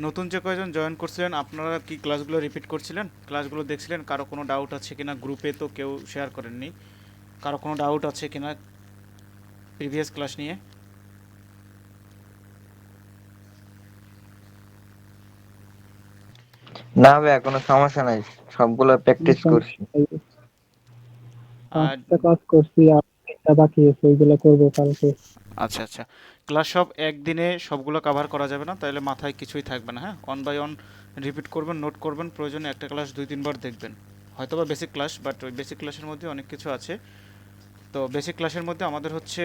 নতুন যে কয়জন জয়েন করছিলেন আপনারা কি ক্লাসগুলো রিপিট করছিলেন, ক্লাসগুলো দেখছিলেন? কারো কোনো ডাউট আছে কিনা? গ্রুপে তো কেউ শেয়ার করেননি। কারো কোনো ডাউট আছে কিনা প্রিভিয়াস ক্লাস নিয়ে? না ভাইয়া, কোনো সমস্যা নাই, সবগুলো কোনো প্র্যাকটিস করছি। সমস্যা নেই। আর 5টা কাজ করছি আর 3টা বাকি আছে, ওইগুলো করবো কালকে। আচ্ছা আচ্ছা, ক্লাস সব একদিনে সবগুলো কভার করা যাবে না, তাহলে মাথায় কিছুই থাকবে না। হ্যাঁ, অন বাই অন রিপিট করবেন, নোট করবেন, প্রয়োজনে একটা ক্লাস 2-3 বার দেখবেন। হয়তো বা বেসিক ক্লাস, বাট ওই বেসিক ক্লাসের মধ্যে অনেক কিছু আছে। তো বেসিক ক্লাসের মধ্যে আমাদের হচ্ছে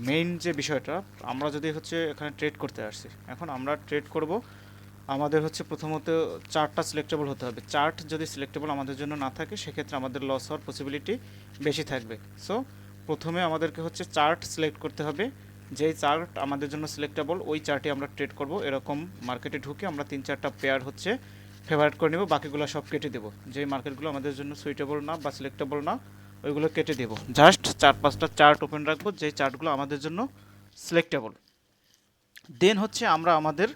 মেইন যে বিষয়টা, আমরা যদি হচ্ছে এখানে ট্রেড করতে আসছি, এখন আমরা ট্রেড করব, আমাদের হচ্ছে প্রথমত চার্টটা সিলেক্টেবল হতে হবে। চার্ট যদি সিলেক্টেবল আমাদের জন্য না থাকে, সেক্ষেত্রে আমাদের লস হওয়ার পসিবিলিটি বেশি থাকবে। সো প্রথমে আমাদেরকে হচ্ছে চার্ট সিলেক্ট করতে হবে। যেই চার্ট আমাদের জন্য সিলেক্টেবল, ওই চার্টে আমরা ট্রেড করব। এরকম মার্কেটে ঢুকে আমরা 3-4টা পেয়ার হচ্ছে ফেভারিট করে নেব, বাকিগুলো সব কেটে দেবো। যেই মার্কেটগুলো আমাদের জন্য সুইটেবল না বা সিলেক্টেবল না, ওইগুলো কেটে দেবো। জাস্ট 4-5টা চার্ট ওপেন রাখবো, যেই চার্টগুলো আমাদের জন্য সিলেক্টেবল। দেন হচ্ছে আমরা আমাদের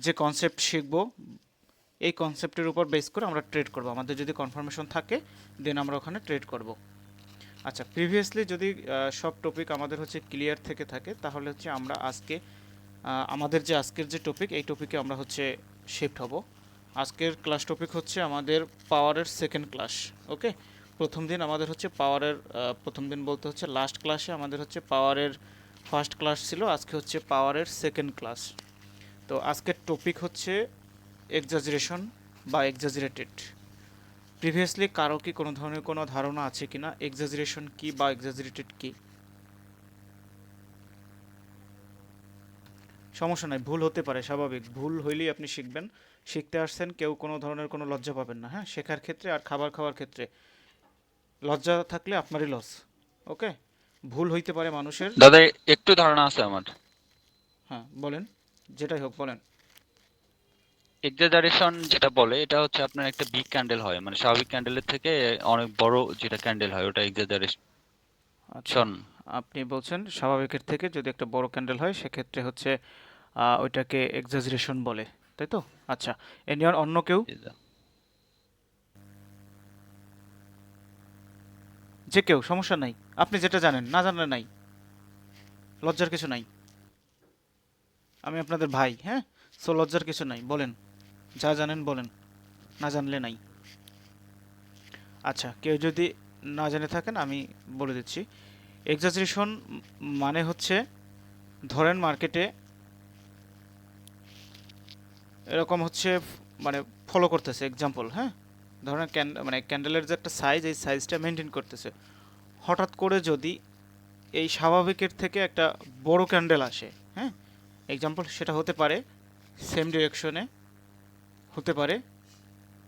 যে কনসেপ্ট শিখব, এই কনসেপ্টের উপর বেস করে আমরা ট্রেড করব। আমাদের যদি কনফার্মেশন থাকে, দেন আমরা ওখানে ট্রেড করব। আচ্ছা, প্রিভিয়াসলি যদি সব টপিক আমাদের হচ্ছে ক্লিয়ার থেকে থাকে, তাহলে হচ্ছে আমরা আজকে আমাদের যে আজকের যে টপিক, এই টপিকে আমরা হচ্ছে শিফট হব। আজকের ক্লাস টপিক হচ্ছে আমাদের পাওয়ারের সেকেন্ড ক্লাস। ওকে, প্রথম দিন আমাদের হচ্ছে পাওয়ারের, প্রথম দিন বলতে হচ্ছে লাস্ট ক্লাসে আমাদের হচ্ছে পাওয়ারের ফার্স্ট ক্লাস ছিল, আজকে হচ্ছে পাওয়ারের সেকেন্ড ক্লাস। তো আজকের টপিক হচ্ছে এক্সাজারেশন বা এক্সাজারেটেড। প্রিভিয়াসলি কারো কি কোনো ধরনের কোনো ধারণা আছে কিনা এক্সাজারেশন কি বা এক্সাজারেটেড কি? সমস্যা নাই, ভুল হতে পারে, স্বাভাবিক। ভুল হইলেই আপনি শিখবেন। শিখতে আসছেন, কেউ কোনো ধরনের কোনো লজ্জা পাবেন না। হ্যাঁ, শেখার ক্ষেত্রে আর খাবার খাওয়ার ক্ষেত্রে লজ্জা থাকলে আপনারই লস। ওকে, ভুল হইতে পারে মানুষের। দাদা, একটু ধারণা আছে আমার। হ্যাঁ বলেন, যেটাই হোক বলেন। এক্সাজারেশন যেটা বলে, এটা হচ্ছে আপনার একটা বিগ ক্যান্ডেল হয়, মানে স্বাভাবিক ক্যান্ডেলের থেকে অনেক বড় যেটা ক্যান্ডেল হয়, ওটা এক্সাজারেশন। আচ্ছা, আপনি বলছেন স্বাভাবিকের থেকে যদি একটা বড় ক্যান্ডেল হয়, সেক্ষেত্রে হচ্ছে ওইটাকে এক্সাজারেশন বলে, তাই তো? আচ্ছা, এ নিয়ে আর অন্য কেউ? যে কেউ, সমস্যা নাই। আপনি যেটা জানেন, না জানলে নাই, লজ্জার কিছু নাই। আমি আপনাদের ভাই, হ্যাঁ। সো লজ্জার কিছু নাই, বলেন, যা জানেন বলেন, না জানলে নাই। আচ্ছা, কেউ যদি না জেনে থাকেন, আমি বলে দিচ্ছি। এক্সাজারেশন মানে হচ্ছে, ধরেন মার্কেটে এরকম হচ্ছে, মানে ফলো করতেছে, এক্সাম্পল, হ্যাঁ। ধরেন মানে ক্যান্ডেলের যে একটা সাইজ, এই সাইজটা মেনটেন করতেছে। হঠাৎ করে যদি এই স্বাভাবিকের থেকে একটা বড় ক্যান্ডেল আসে, হ্যাঁ, এক্সাম্পল সেটা হতে পারে সেম ডিরেকশনে, হতে পারে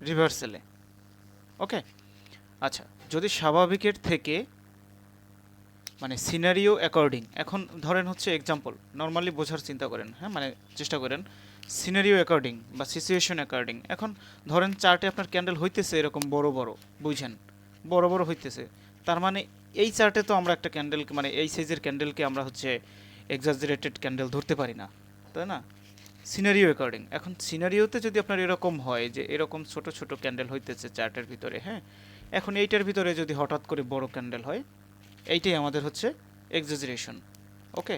রিভার্সেলে। ওকে, আচ্ছা, যদি স্বাভাবিকের থেকে, মানে সিনারিও অ্যাকর্ডিং, এখন ধরেন হচ্ছে এক্সাম্পল, নর্মালি বোঝার চিন্তা করেন, হ্যাঁ, মানে চেষ্টা করেন। সিনারিও অ্যাকর্ডিং বা সিচুয়েশন অ্যাকর্ডিং, এখন ধরেন চার্টে আপনার ক্যান্ডেল হইতেছে এরকম বড় বড়, বুঝছেন, বড় বড় হইতেছে। তার মানে এই চার্টে তো আমরা একটা ক্যান্ডেল, মানে এই সাইজের ক্যান্ডেলকে আমরা হচ্ছে এক্সাজারেটেড ক্যান্ডেল ধরতে পারি না, তাই না? সিনারিও অ্যাকর্ডিং, এখন সিনারিওতে যদি আপনার এরকম হয় যে এরকম ছোট ছোট ক্যান্ডেল হইতেছে চার্টের ভিতরে, হ্যাঁ, এখন এইটার ভিতরে যদি হঠাৎ করে বড় ক্যান্ডেল হয়, এইটাই আমাদের হচ্ছে এক্সাজারেশন। ওকে,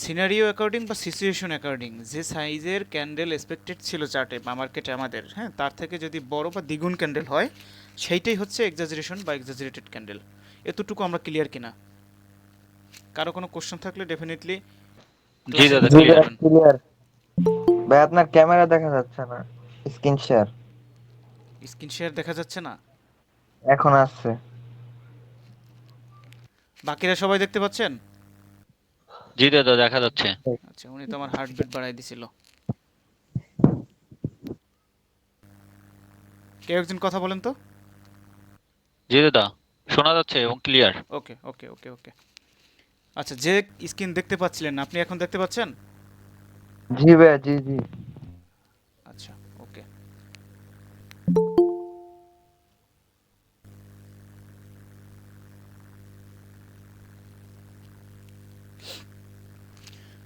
সিনারিও অ্যাকর্ডিং বা সিচুয়েশন অ্যাকর্ডিং, যে সাইজের ক্যান্ডেল এক্সপেক্টেড ছিল চার্টে বা মার্কেটে আমাদের, হ্যাঁ, তার থেকে যদি বড় বা দ্বিগুণ ক্যান্ডেল হয়, সেইটাই হচ্ছে এক্সাজারেশন বা এক্সাজারেটেড ক্যান্ডেল। এতটুকু আমরা ক্লিয়ার কিনা? কারো কোনো কোশ্চেন থাকলে ডেফিনেটলি জি ক্লাসে দাদা, জি জিজ্ঞেস ক্লিয়ার। ভাইয়া, করবেন। ক্লিয়ার। ভাই আপনার ক্যামেরা দেখা যাচ্ছে না, স্ক্রিন শেয়ার স্ক্রিন শেয়ার দেখা যাচ্ছে না? এখন আসছে। বাকিরা সবাই দেখতে পাচ্ছেন? জি দাদা, দেখা যাচ্ছে। আচ্ছা, উনি তো আমার হার্টবিট বাড়াই দিছিল। কেউ একজন কথা বলেন তো। জি দাদা, শোনা যাচ্ছে এবং ক্লিয়ার। ওকে ওকে ওকে ওকে। আচ্ছা, যে স্ক্রিন দেখতে পাচ্ছিলেন না, আপনি এখন দেখতে পাচ্ছেন? জি ভাইয়া, জি জি। আচ্ছা, ওকে।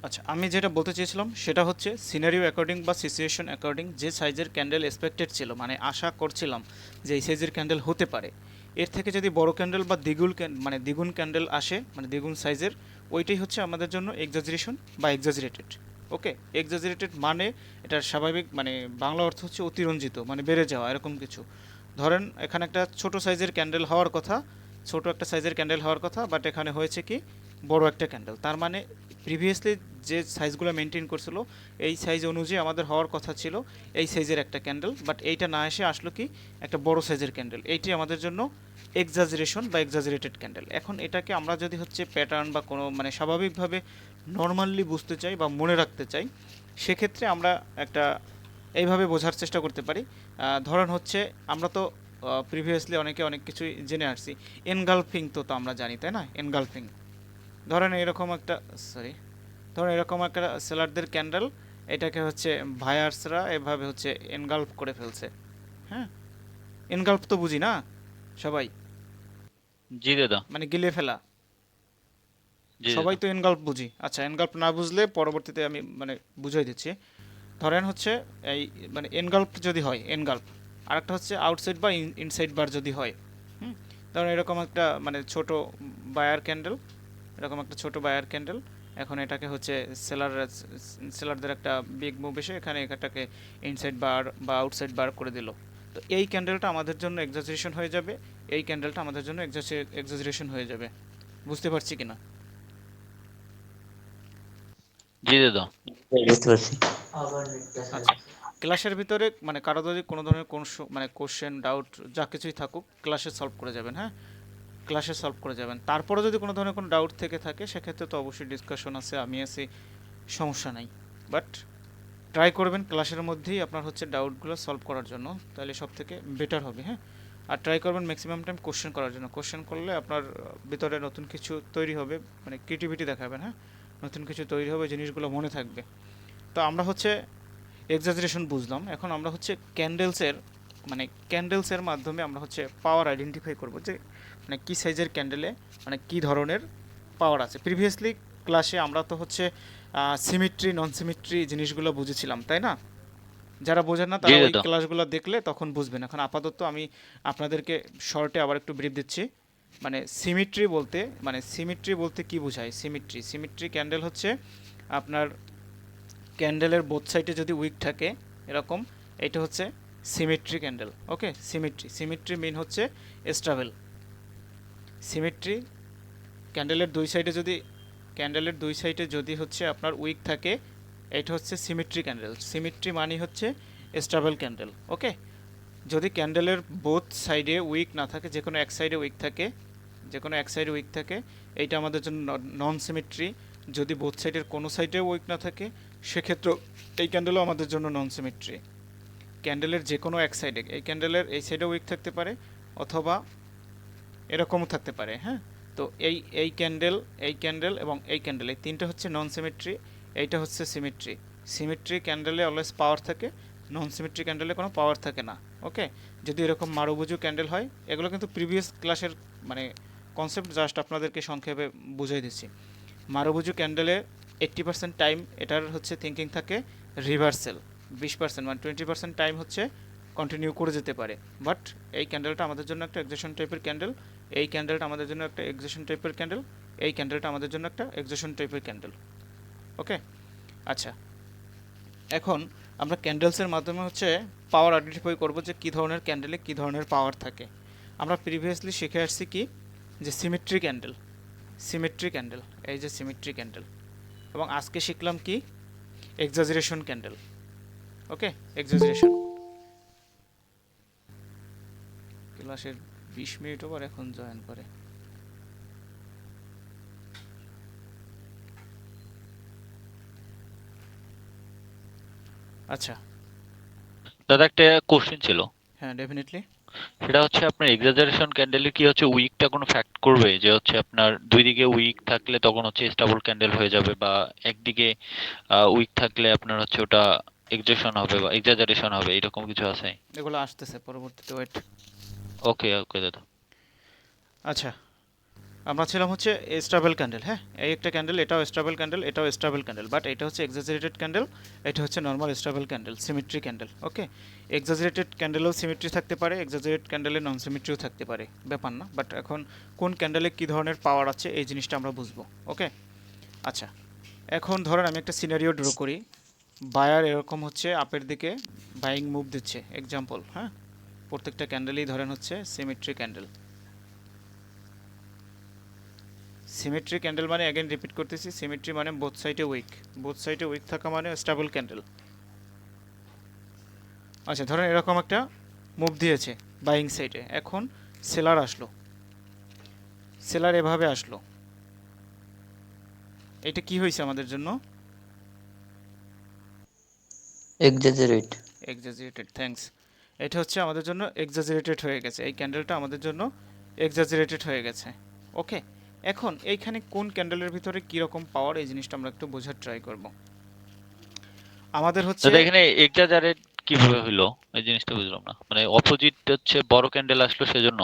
আচ্ছা, আমি যেটা বলতে চেয়েছিলাম সেটা হচ্ছে সিনারিও অ্যাকর্ডিং বা সিচুয়েশন অ্যাকর্ডিং যে সাইজের ক্যান্ডেল এক্সপেক্টেড ছিল, মানে আশা করছিলাম যে এই সাইজের ক্যান্ডেল হতে পারে, এর থেকে যদি বড় ক্যান্ডেল বা মানে দ্বিগুণ ক্যান্ডেল আসে, মানে দ্বিগুণ সাইজের, ওইটাই হচ্ছে আমাদের জন্য এক্সাজারেশন বা এক্সাজারেটেড। ওকে, এক্সাজারেটেড মানে এটার স্বাভাবিক মানে বাংলা অর্থ হচ্ছে অতিরঞ্জিত, মানে বেড়ে যাওয়া এরকম কিছু। ধরেন এখানে একটা ছোট সাইজের ক্যান্ডেল হওয়ার কথা, ছোট একটা সাইজের ক্যান্ডেল হওয়ার কথা, বাট এখানে হয়েছে কি বড় একটা ক্যান্ডেল। তার মানে প্রিভিয়াসলি যে সাইজগুলো মেনটেন করছিল এই সাইজ অনুযায়ী আমাদের হওয়ার কথা ছিল এই সাইজের একটা ক্যান্ডেল, বাট এইটা না এসে আসলো কি একটা বড় সাইজের ক্যান্ডেল। এইটি আমাদের জন্য এক্সাজারেশন বা এক্সাজারেটেড ক্যান্ডেল। এখন এটাকে আমরা যদি হচ্ছে প্যাটার্ন বা কোনো মানে স্বাভাবিকভাবে নর্মালি বুঝতে চাই বা মনে রাখতে চাই, সেক্ষেত্রে আমরা একটা এইভাবে বোঝার চেষ্টা করতে পারি। ধরেন হচ্ছে আমরা তো প্রিভিয়াসলি অনেকে অনেক কিছুই জেনে আসছি। এনগালফিং তো আমরা জানি, তাই না? এনগালফিং, ধরেন এরকম একটা, সরি, ধরেন এরকম একটা সেলারদের ক্যান্ডেল, এটাকে হচ্ছে ভায়ার্সরা এভাবে হচ্ছে এনগালফ করে ফেলছে। হ্যাঁ, এনগালফ তো বুঝি না সবাই, জি দাদা। মানে গিলে ফেলা। জি সবাই দাদা। তো এনগালফ বুঝি। আচ্ছা, এনগালফ না বুঝলে পরবর্তীতে আমি মানে বুঝাই দিচ্ছি। ধরেন হচ্ছে এই মানে এনগালফ যদি হয়, এনগালফ, আর একটা হচ্ছে আউটসাইড বা ইনসাইড বার যদি হয়। হুম, ধরেন এরকম একটা মানে ছোট বায়ার ক্যান্ডেল, এরকম একটা ছোট বায়ার ক্যান্ডেল, এখন এটাকে হচ্ছে সেলারদের একটা বিগ মুভ এসে এখানে এটাকে ইনসাইড বার বা আউটসাইড বার করে দিল। তো এই ক্যান্ডেলটা আমাদের জন্য এক্সাজারেশন হয়ে যাবে, এই ক্যান্ডেলটা আমাদের জন্য এক্সাজারেশন হয়ে যাবে। বুঝতে পারছি কিনা? জি দাদা। বুঝতে পারছি। আচ্ছা, ক্লাসের ভিতরে মানে কারো যদি কোনো ধরনের কোন মানে কোশ্চেন ডাউট যা কিছুই থাকুক ক্লাসে সলভ করে যাবেন, হ্যাঁ, ক্লাসে সলভ করে যাবেন। তারপরে যদি কোনো ধরনের কোনো ডাউট থেকে থাকে সেক্ষেত্রে তো অবশ্যই ডিসকাশন আছে, আমি আছি, সমস্যা নাই। বাট ট্রাই করবেন ক্লাসের মধ্যেই আপনার হচ্ছে ডাউটগুলো সলভ করার জন্য, তাহলে সব থেকে বেটার হবে। হ্যাঁ, আর ট্রাই করবেন ম্যাক্সিমাম টাইম কোশ্চেন করার জন্য। কোশ্চেন করলে আপনার ভিতরে নতুন কিছু তৈরি হবে, মানে ক্রিয়েটিভিটি দেখাবেন। হ্যাঁ, নতুন কিছু তৈরি হবে, জিনিসগুলো মনে থাকবে। তো আমরা হচ্ছে এক্সাজারেশন বুঝলাম, এখন আমরা হচ্ছে ক্যান্ডেলসের মানে ক্যান্ডেলসের মাধ্যমে আমরা হচ্ছে পাওয়ার আইডেন্টিফাই করব যে মানে কী সাইজের ক্যান্ডেলে মানে কী ধরনের পাওয়ার আছে। প্রিভিয়াসলি ক্লাসে আমরা তো হচ্ছে সিমিট্রি নন সিমিট্রি জিনিসগুলো বুঝেছিলাম, তাই না? যারা বোঝেন না জি তারা ওই দাদা। ক্লাসগুলো দেখলে তখন বুঝবেন। এখন আপাতত আমি আপনাদেরকে শর্টে আবার একটু ব্রিফ দিচ্ছি। মানে সিমিট্রি বলতে কি বোঝায়? সিমিট্রি ক্যান্ডেল হচ্ছে আপনার ক্যান্ডেলের বোথ সাইডে যদি উইক থাকে এরকম, এটা হচ্ছে সিমেট্রি ক্যান্ডেল। ওকে, সিমেট্রি মিন হচ্ছে স্টাবেল। সিমেট্রি ক্যান্ডেলের দুই সাইডে যদি হচ্ছে আপনার উইক থাকে, এটা হচ্ছে সিমেট্রি ক্যান্ডেল। সিমেট্রি মানে হচ্ছে স্টাবেল ক্যান্ডেল। ওকে, যদি ক্যান্ডেলের বোথ সাইডে উইক না থাকে, যে কোনো এক সাইডে উইক থাকে, এইটা আমাদের জন্য নন সিমেট্রি। যদি বোথ সাইডের কোনো সাইডে উইক না থাকে সেক্ষেত্রেও এই ক্যান্ডেলও আমাদের জন্য নন সিমেট্রি। ক্যান্ডেলের যে কোনো এক সাইডে, এই ক্যান্ডেলের এই সাইডে উইক থাকতে পারে অথবা এরকমও থাকতে পারে। হ্যাঁ, তো এই ক্যান্ডেল এবং এই ক্যান্ডেল, এই তিনটে হচ্ছে নন সিমেট্রি, এইটা হচ্ছে সিমেট্রি। সিমেট্রি ক্যান্ডেলে অলওয়েজ পাওয়ার থাকে, নন সিমেট্রি ক্যান্ডেলে কোনো পাওয়ার থাকে না। ওকে, যদি এরকম মারুবুজু ক্যান্ডেল হয়, এগুলো কিন্তু প্রিভিয়াস ক্লাসের মানে কনসেপ্ট, জাস্ট আপনাদেরকে সংক্ষেপে বুঝাই দিচ্ছি। মারুবুজু ক্যান্ডেলে 80% টাইম এটার হচ্ছে থিঙ্কিং থাকে রিভার্সেল, 20% মানে 20% টাইম হচ্ছে কন্টিনিউ করে যেতে পারে। বাট এই ক্যান্ডেলটা আমাদের জন্য একটা এক্সেশন টাইপের ক্যান্ডেল, এই ক্যান্ডেলটা আমাদের জন্য একটা এক্সেশন টাইপের ক্যান্ডেল, এই ক্যান্ডেলটা আমাদের জন্য একটা এক্সেশন টাইপের ক্যান্ডেল। ওকে, আচ্ছা, এখন আমরা ক্যান্ডেলসের মাধ্যমে হচ্ছে পাওয়ার আইডেন্টিফাই করব যে কী ধরনের ক্যান্ডেলে কী ধরনের পাওয়ার থাকে। আমরা প্রিভিয়াসলি শিখে আসছি কি যে সিমেট্রি ক্যান্ডেল, এই যে সিমেট্রি ক্যান্ডেল, এবং আজকে শিখলাম কি এক্সাজারেশন ক্যান্ডেল। ওকে, এক্সাজারেশন। ক্লাসের 20 মিনিট ওভার, এখন জয়েন করে। আচ্ছা, দাদা একটা কোশ্চেন ছিল। হ্যাঁ ডেফিনেটলি। সেটা হচ্ছে আপনার এক্সাজারেশন ক্যান্ডেলে কি হচ্ছে উইকটা কোনো ফ্যাক্ট করবে, যে হচ্ছে আপনার দুই দিকে উইক থাকলে তখন হচ্ছে স্টেবল ক্যান্ডেল হয়ে যাবে, বা একদিকে উইক থাকলে আপনার হচ্ছে ওটা এক্সেশন হবে বা এক্সাজারেশন হবে, এরকম কিছু আছে? এগুলো আসতেছে পরবর্তীতে, ওয়েট। ওকে ওকে দাদা। আচ্ছা, আমরা ছিলাম হচ্ছে স্টেবল ক্যান্ডেল, হ্যাঁ এই একটা ক্যান্ডেল, এটাও স্টেবল ক্যান্ডেল, এটাও স্টেবল ক্যান্ডেল, বাট এটা হচ্ছে এক্সাজারেটেড ক্যান্ডেল, এটা হচ্ছে normal stable candle, symmetry candle. Okay, exaggerated ক্যান্ডেলেও সিমেট্রি থাকতে পারে, এক্সাজারেটেড ক্যান্ডেলে নন সিমেট্রিও থাকতে পারে, ব্যাপার না, বাট এখন কোন ক্যান্ডেলে কী ধরনের পাওয়ার আছে এই জিনিসটা আমরা বুঝবো। ওকে, আচ্ছা এখন ধরেন আমি একটা সিনারিও ড্র করি, বায়ার এরকম হচ্ছে আপের দিকে বাইং মুভ দিচ্ছে, এক্সাম্পল, হ্যাঁ প্রত্যেকটা ক্যান্ডেলই ধরেন হচ্ছে সিমেট্রি ক্যান্ডেল। সিমেট্রি ক্যান্ডেল মানে অ্যাগেন রিপিট করতেছি, সিমেট্রি মানে বোথ সাইডে উইক, বোথ সাইডে উইক থাকা মানে স্টেবল ক্যান্ডেল। আচ্ছা ধরেন এরকম একটা মুভ দিয়েছে বাইং সাইডে, এখন সেলার আসলো, সেলার এভাবে আসলো, এটা কি হয়েছে আমাদের জন্য? এক্সাজারেট। Exaggerated, thanks. এটা হচ্ছে আমাদের জন্য এক্সাজারেটেড হয়ে গেছে, এই ক্যান্ডেলটা আমাদের জন্য এক্সাজারেটেড হয়ে গেছে। ওকে, এখন এইখানে কোন ক্যান্ডেলের ভিতরে কীরকম পাওয়ার এই জিনিসটা আমরা একটু বোঝার ট্রাই করব। আমাদের হচ্ছে দাদা এখানে এক্সাজারেট কিভাবে হইলো এই জিনিসটা বুঝলাম না, মানে অপোজিট হচ্ছে বড় ক্যান্ডেল আসলো সেজন্য?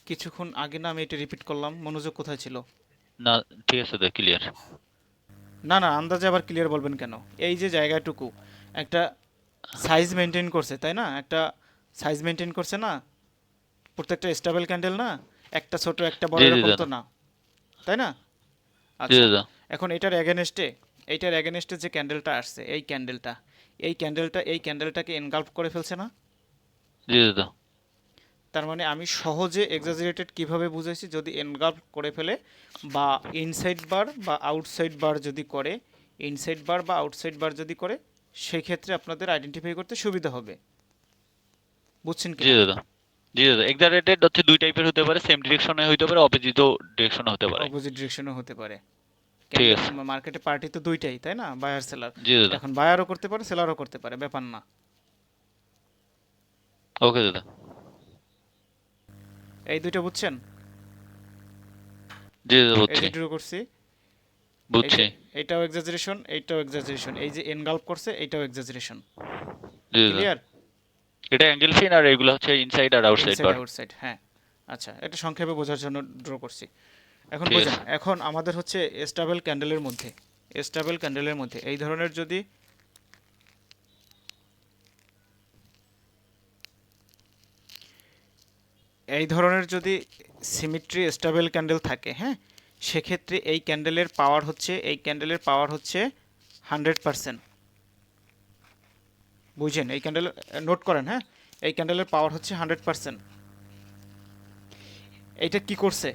কিছুক্ষণ আগে না আমি এটা রিপিট করলাম, মনোযোগ কোথায় ছিল? না ঠিক আছে দাদা, ক্লিয়ার। না না, আন্দাজে আবার ক্লিয়ার বলবেন কেন? এই যে জায়গাটুকু একটা সাইজ মেনটেন করছে, তাই না? একটা সাইজ মেনটেন করছে না, প্রত্যেকটা স্টেবল ক্যান্ডেল না, একটা ছোট একটা বড় জি জি এরকম তো দাদা, না, তাই না? জি আচ্ছা দাদা, এখন এটার এগেনস্টে, এইটার এগেনস্টে যে ক্যান্ডেলটা আসছে, এই ক্যান্ডেলটা, এই ক্যান্ডেলটাকে এনগাল্ফ করে ফেলছে না? জি দাদা, তার মানে আমি সহজে এক্সাজারেটেড কিভাবে বুঝাইছি, যদি এনগাল্ফ করে ফেলে বা ইনসাইড বার বা আউটসাইড বার যদি করে, ইনসাইড বার বা আউটসাইড বার যদি করে, সেই ক্ষেত্রে আপনাদের আইডেন্টিফাই করতে সুবিধা হবে। বুঝছেন জি কিনা? দাদা, জি দাদা। এক্সাজারেটেড হচ্ছে দুই টাইপের হতে পারে, সেম ডিরেকশনে হতে পারে, অপোজিট ডিরেকশনে হতে পারে। অপোজিট ডিরেকশনও হতে পারে। ঠিক আছে। মার্কেটে পার্টি তো দুইটাই, তাই না? Buyer seller. জি দাদা, এখন বায়ারও করতে পারে, সেলারও করতে পারে, ব্যাপার না। ওকে দাদা। এই দুইটা বুঝছেন? জি দাদা, এই বুঝছি যে ড্র করছি, এই বুঝছি। যে এইটাও এক্সাজারেশন, এইটাও এক্সাজারেশন, এই যে এনগাল্ফ করছে এইটাও এক্সাজারেশন। জি দাদা, ক্লিয়ার? এটা অ্যাঙ্গেল ফিন আর এগুলো হচ্ছে ইনসাইড আর আউটসাইড ইনসাইড বার। আউটসাইড, হ্যাঁ। আচ্ছা এটা সংক্ষেপে বোঝার জন্য ড্র করছি। এখন ঠিক বোঝেন, আছে। এখন আমাদের হচ্ছে স্টেবল ক্যান্ডেলের মধ্যে, স্টেবল ক্যান্ডেলের মধ্যে এই ধরনের যদি সিমেট্রি স্টেবল ক্যান্ডেল থাকে, হ্যাঁ সেক্ষেত্রে এই ক্যান্ডেলের পাওয়ার হচ্ছে, 100%। বুঝছেন? এই ক্যান্ডেল নোট করেন, হ্যাঁ এই ক্যান্ডেলের পাওয়ার হচ্ছে 100%। এইটা কি করছে,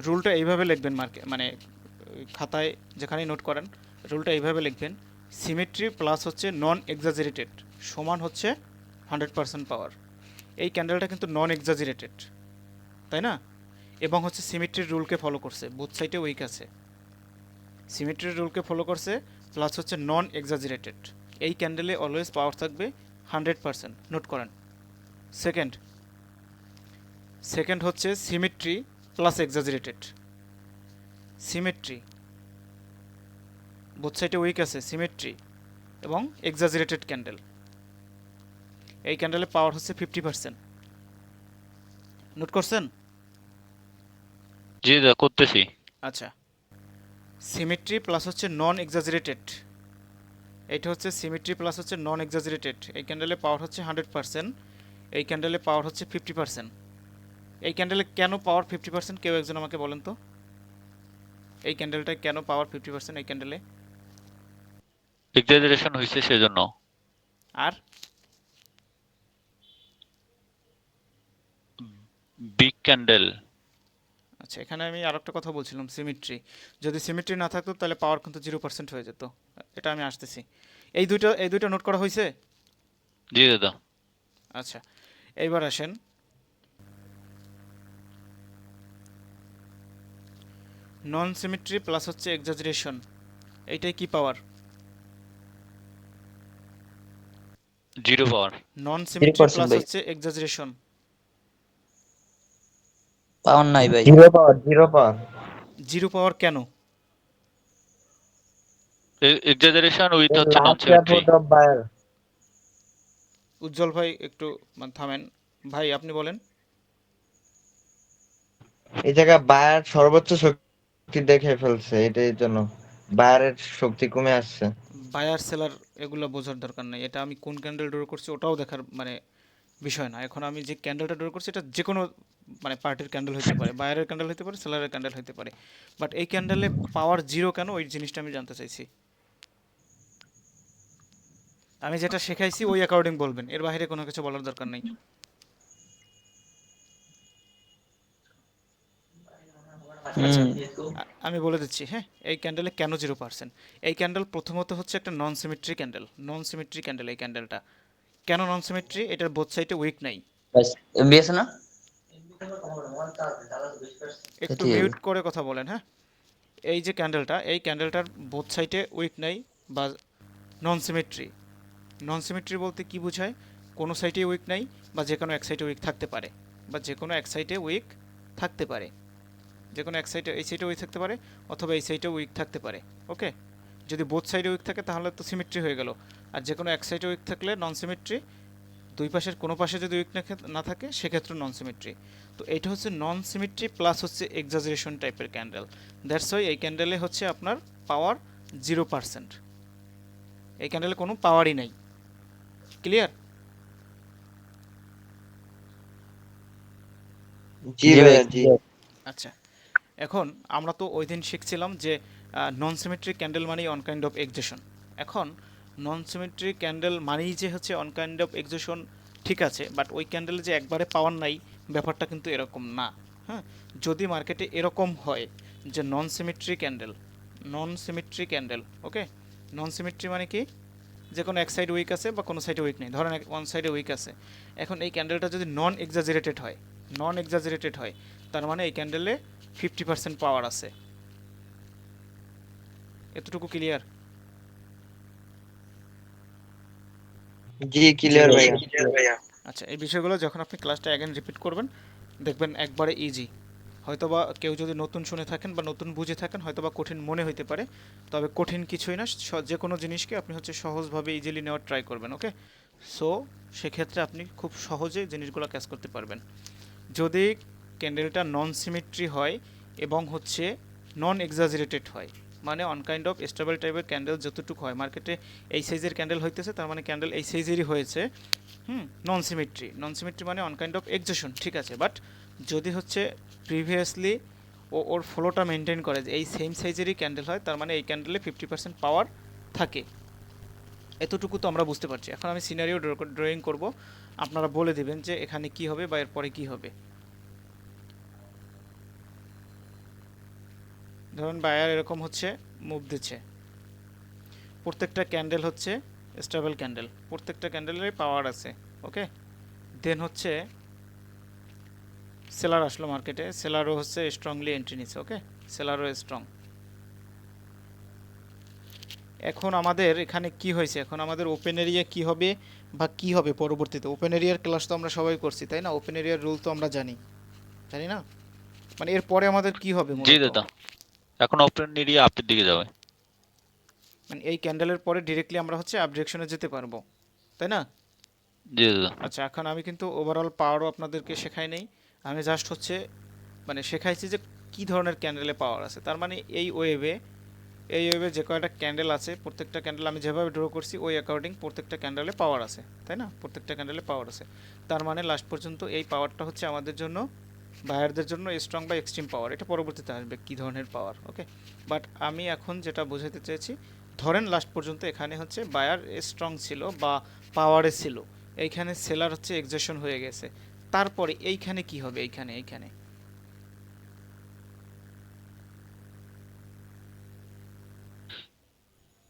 রুলটা এইভাবে লিখবেন, মানে খাতায় যেখানেই নোট করেন রুলটা এইভাবে লিখবেন, সিমেট্রি প্লাস হচ্ছে নন এক্সাজারেটেড সমান হচ্ছে 100% পাওয়ার। এই ক্যান্ডেলটা কিন্তু নন এক্সাজারেটেড, তাই না? এবং হচ্ছে সিমেট্রির রুলকে ফলো করছে, বোথ সাইডে উইক আছে, সিমেট্রির রুলকে ফলো করছে, প্লাস হচ্ছে নন এক্সাজারেটেড। এই ক্যান্ডেলে অলওয়েজ পাওয়ার থাকবে 100%, নোট করেন। সেকেন্ড হচ্ছে symmetry plus exaggerated, symmetry both সাইডে উইক আছে, সিমেট্রি এবং এক্সাজারেটেড ক্যান্ডেল, এই ক্যান্ডেলের পাওয়ার হচ্ছে 50%। নোট করছেন? জি দাদা, করতেছি। আচ্ছা, সিমেট্রি প্লাস হচ্ছে নন এক্সাজারেটেড, এটা হচ্ছে সিমেট্রি প্লাস হচ্ছে নন এক্সাজারেটেড, এই ক্যান্ডেলের পাওয়ার হচ্ছে 100%, এই ক্যান্ডেলের পাওয়ার হচ্ছে 50%। এই ক্যান্ডেলে কেন পাওয়ার 50%, কেউ একজন আমাকে বলেন তো, এই ক্যান্ডেলটায় কেন পাওয়ার 50% এই ক্যান্ডেলে? এক্সাজারেশন হয়েছে সেজন্য। আর বিগ ক্যান্ডেল। আচ্ছা এখানে আমি আর একটা কথা বলছিলাম, সিমেট্রি, যদি সিমেট্রি না থাকতো তাহলে পাওয়ার কিন্তু 0% হয়ে যেত, এটা আমি আসতেছি। এই দুইটা নোট করা হয়েছে? জি দাদা, আচ্ছা এইবার আসেন, নন সিমেট্রি প্লাস হচ্ছে এক্সাজারেশন, এইটাই কি power? Zero power. Non symmetry 0% plus ভাই। হচ্ছে এক্সাজারেশন, পাওয়ার নাই ভাই। Zero power, zero power. Zero power কেন? এক্সাজারেশন উইথ হচ্ছে non last symmetry. Support of buyer. Ujjwal ভাই একটু থামেন, ভাই আপনি বলেন। এই জায়গায় বায়ার সর্বোচ্চ শক্তি দেখে ফেলছে, এটার জন্য বায়ারের শক্তি কমে আসছে। বায়ার সেলার এগুলো বোঝার দরকার নেই, এটা আমি কোন ক্যান্ডেল ড্র করছি ওটাও দেখার মানে বিষয় না। এখন আমি যে ক্যান্ডেলটা ড্র করছি এটা যে কোনো মানে পার্টির ক্যান্ডেল হতে পারে, বায়ারের ক্যান্ডেল হতে পারে, সেলারের ক্যান্ডেল হতে পারে, বাট এই ক্যান্ডেলে পাওয়ার জিরো কেন ওই জিনিসটা আমি জানতে চাইছি। আমি যেটা শেখাইছি ওই অ্যাকর্ডিং বলবেন, এর বাইরে কোনো কিছু বলার দরকার নেই। আচ্ছা, হুম আমি বলে দিচ্ছি, হ্যাঁ, এই ক্যান্ডেলে কেন 0%। এই ক্যান্ডেল প্রথমত হচ্ছে একটা নন সিমেট্রি ক্যান্ডেল, নন সিমেট্রি ক্যান্ডেল এই ক্যান্ডেলটা। কেন নন সিমেট্রি? এটার বোথ সাইডে উইক নাই। ব্যাস এমবি আছে না একটু কেটে যাবে মিউট করে কথা বলেন, হ্যাঁ। এই যে ক্যান্ডেলটা, এই ক্যান্ডেলটার বোথ সাইডে উইক নাই বা নন সিমেট্রি। নন সিমেট্রি বলতে কি বোঝায়? কোনো সাইডে উইক নাই বা যে কোনো এক সাইডে উইক থাকতে পারে, বা যে কোনো এক সাইডে উইক থাকতে পারে, যে কোনো এক সাইডে, এই সাইডে উইক থাকতে পারে অথবা এই সাইডে উইক থাকতে পারে। ওকে, যদি বোথ সাইডে উইক থাকে তাহলে তো সিমেট্রি হয়ে গেল। আর যে কোনো এক সাইডে উইক থাকলে নন সিমেট্রি, দুই পাশের কোনো পাশে যদি উইক না থাকে সেক্ষেত্রে নন সিমেট্রি। তো এটা হচ্ছে নন সিমেট্রি প্লাস হচ্ছে এক্সাজারেশন টাইপের ক্যান্ডেল। দ্যাটস ওয়াই এই ক্যান্ডেলে হচ্ছে আপনার পাওয়ার 0%। এই ক্যান্ডেলে কোনো পাওয়ারই নাই। ক্লিয়ার? জি জি ভাই ভাইয়া, জি। আচ্ছা, এখন আমরা তো ওই দিন শিখছিলাম যে নন সিমেট্রিক ক্যান্ডেল মানেই অন কাইন্ড অফ এক্সেশন। এখন নন সিমেট্রিক ক্যান্ডেল মানেই যে হচ্ছে অন কাইন্ড অফ এক্সেশন, ঠিক আছে, বাট ওই ক্যান্ডেলে যে একবারে পাওয়ার নাই ব্যাপারটা কিন্তু এরকম না। হ্যাঁ, যদি মার্কেটে এরকম হয় যে নন সিমেট্রি ক্যান্ডেল, নন সিমেট্রি ক্যান্ডেল, ওকে, নন সিমেট্রি মানে কি? যে কোনো এক সাইড উইক আছে বা কোনো সাইডে উইক নেই, ধরেন ওয়ান সাইডে উইক আছে। এখন এই ক্যান্ডেলটা যদি নন এক্সাজারেটেড হয়, নন এক্সাজারেটেড হয়, তার মানে এই ক্যান্ডেলে 50% পাওয়ার আছে। এতটুকু ক্লিয়ার? জি জি ক্লিয়ার ভাই ভাইয়া। আচ্ছা, এই বিষয়গুলো যখন আপনি ক্লাসটা অ্যাগেন রিপিট করবেন দেখবেন একবারে ইজি। হয়তোবা কেউ যদি নতুন শুনে থাকেন বা নতুন বুঝে থাকেন হয়তোবা কঠিন মনে হইতে পারে, তবে কঠিন কিছুই না। যে কোনো জিনিসকে আপনি হচ্ছে সহজভাবে ইজিলি নেওয়ার ট্রাই করবেন। ওকে, সো সেক্ষেত্রে আপনি খুব সহজে জিনিসগুলো ক্যাচ করতে পারবেন। যদি ক্যান্ডেলটা নন সিমেট্রি হয় এবং হচ্ছে নন এক্সাজারেটেড হয়, মানে অন কাইন্ড অফ স্টেবল টাইপের ক্যান্ডেল যতটুকু হয়, মার্কেটে এই সাইজের ক্যান্ডেল হইতেছে তার মানে ক্যান্ডেল এই সাইজেরই হয়েছে। নন সিমেট্রি, নন সিমেট্রি মানে অন কাইন্ড অফ এক্সেশন, ঠিক আছে, বাট যদি হচ্ছে প্রিভিয়াসলি ওর ফ্লোটা মেনটেন করে যে এই সেম সাইজেরই ক্যান্ডেল হয়, তার মানে এই ক্যান্ডেলে 50% পাওয়ার থাকে। এতটুকু তো আমরা বুঝতে পারছি। এখন আমি সিনারিও ড্রয়িং করব, আপনারা বলে দিবেন যে এখানে কি হবে বা এরপরে কি হবে। ধরুন বায়ার এরকম হচ্ছে মুভ দিচ্ছে, প্রত্যেকটা ক্যান্ডেল হচ্ছে স্টেবল ক্যান্ডেল, প্রত্যেকটা ক্যান্ডেলের পাওয়ার আছে। ওকে, দেন হচ্ছে সেলার আসলো মার্কেটে, সেলারও হচ্ছে স্ট্রংলি এন্ট্রি নিচ্ছে। ওকে, সেলারও স্ট্রং। এখন আমাদের এখানে কি হয়েছে, এখন আমাদের ওপেন এরিয়া কি হবে বা কি হবে পরবর্তীতে। ওপেন এরিয়ার ক্লাস তো আমরা সবাই করছি, তাই না? ওপেন এরিয়ার রুল তো আমরা জানি, জানি না? মানে এরপরে আমাদের কি হবে জি মূলত? দাদা, এখন ওপেন এরিয়া আপের দিকে যাবে। মানে এই ক্যান্ডেলের পরে ডিরেক্টলি আমরা হচ্ছে আপ ডিরেকশনে যেতে পারবো, তাই না? জি দাদা। আচ্ছা, এখন আমি কিন্তু ওভারঅল পাওয়ারও আপনাদেরকে শেখাই নেই, আমি জাস্ট হচ্ছে মানে শেখাইছি যে কি ধরনের ক্যান্ডেলে পাওয়ার আছে। তার মানে এই ওয়েভে, এই ওয়েভে যে কয়টা ক্যান্ডেল আছে প্রত্যেকটা ক্যান্ডেল আমি যেভাবে ড্র করছি ওই অ্যাকর্ডিং প্রত্যেকটা ক্যান্ডেলে পাওয়ার আছে, তাই না? প্রত্যেকটা ক্যান্ডেলে পাওয়ার আছে, তার মানে লাস্ট পর্যন্ত এই পাওয়ারটা হচ্ছে আমাদের জন্য, বায়ারদের জন্য স্ট্রং বা এক্সট্রিম পাওয়ার। এটা পরবর্তীতে আসবে কী ধরনের পাওয়ার। ওকে, বাট আমি এখন যেটা বোঝাতে চেয়েছি, ধরেন লাস্ট পর্যন্ত এখানে হচ্ছে বায়ার স্ট্রং ছিল বা পাওয়ারে ছিল, এইখানে সেলার হচ্ছে এক্সেশন হয়ে গেছে, তারপরে এইখানে কি হবে? এইখানে এইখানে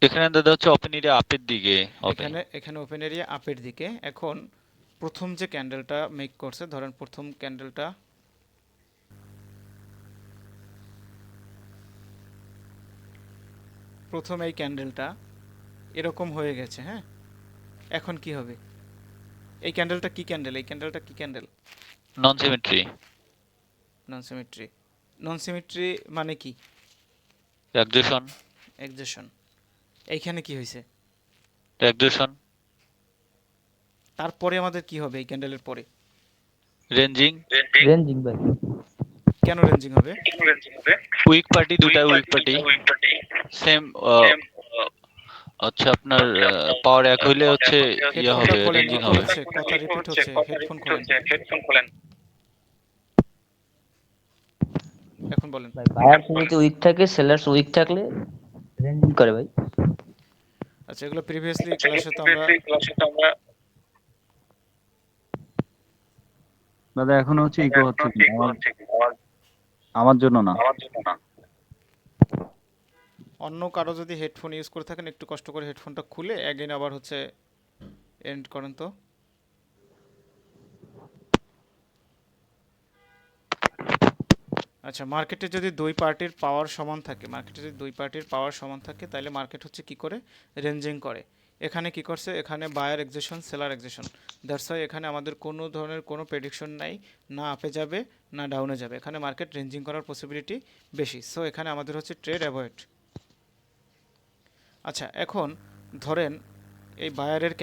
এখানে দাদা হচ্ছে ওপেন এরিয়া আপের দিকে হবে। এখানে এখানে ওপেন এরিয়া আপের দিকে। এখন প্রথম যে ক্যান্ডেলটা মেক করছে, ধরেন প্রথম ক্যান্ডেলটা, প্রথম এই ক্যান্ডেলটা এরকম হয়ে গেছে, হ্যাঁ, এখন কি হবে? এই ক্যান্ডেলটা কি ক্যান্ডেল? এই ক্যান্ডেলটা কি ক্যান্ডেল? নন সিমেট্রি। নন সিমেট্রি। নন সিমেট্রি মানে কি? অ্যাকজেশন। এক্সেশন। এইখানে কি হয়েছে? অ্যাকজেশন। তারপরে আমাদের কি হবে এই ক্যান্ডেলের পরে? রেঞ্জিং। রেঞ্জিং ভাই কেন রেঞ্জিং হবে? উইক পার্টি, দুটা উইক পার্টি সেম হচ্ছে আপনার পাওয়ার এক হইলে হচ্ছে ইয়ে হেডফোনটা হবে, খোলেন, রেঞ্জিং ইকো হবে। হচ্ছে, কথা রিপিট হচ্ছে, হেডফোন খোলেন। এখন বলেন। ভাই বায়ার যদি উইক থাকে, সেলার্স উইক থাকলে রেঞ্জিং করে ভাই। আচ্ছা, এগুলো প্রিভিয়াসলি ক্লাসে তো আমরা দাদা এখন হচ্ছে ইকো হচ্ছে কিন্তু আমার জন্য না। অন্য কারো যদি হেডফোন ইউজ করে থাকেন একটু কষ্ট করে হেডফোনটা খুলে অ্যাগেন আবার হচ্ছে এন্ড করেন তো। আচ্ছা, মার্কেটে যদি দুই পার্টির পাওয়ার সমান থাকে, তাহলে মার্কেট হচ্ছে কি করে রেঞ্জিং করে। এখানে কি করছে, এখানে buyer exhaustion seller exhaustion, that's why এখানে আমাদের কোনো ধরনের কোনো প্রেডিকশন নাই, না আপে যাবে না ডাউনে যাবে, এখানে মার্কেট রেঞ্জিং করার পসিবিলিটি বেশি, সো এখানে আমাদের হচ্ছে ট্রেড অ্যাভয়েড। আচ্ছা, এখন ধরেন এই বায়ারের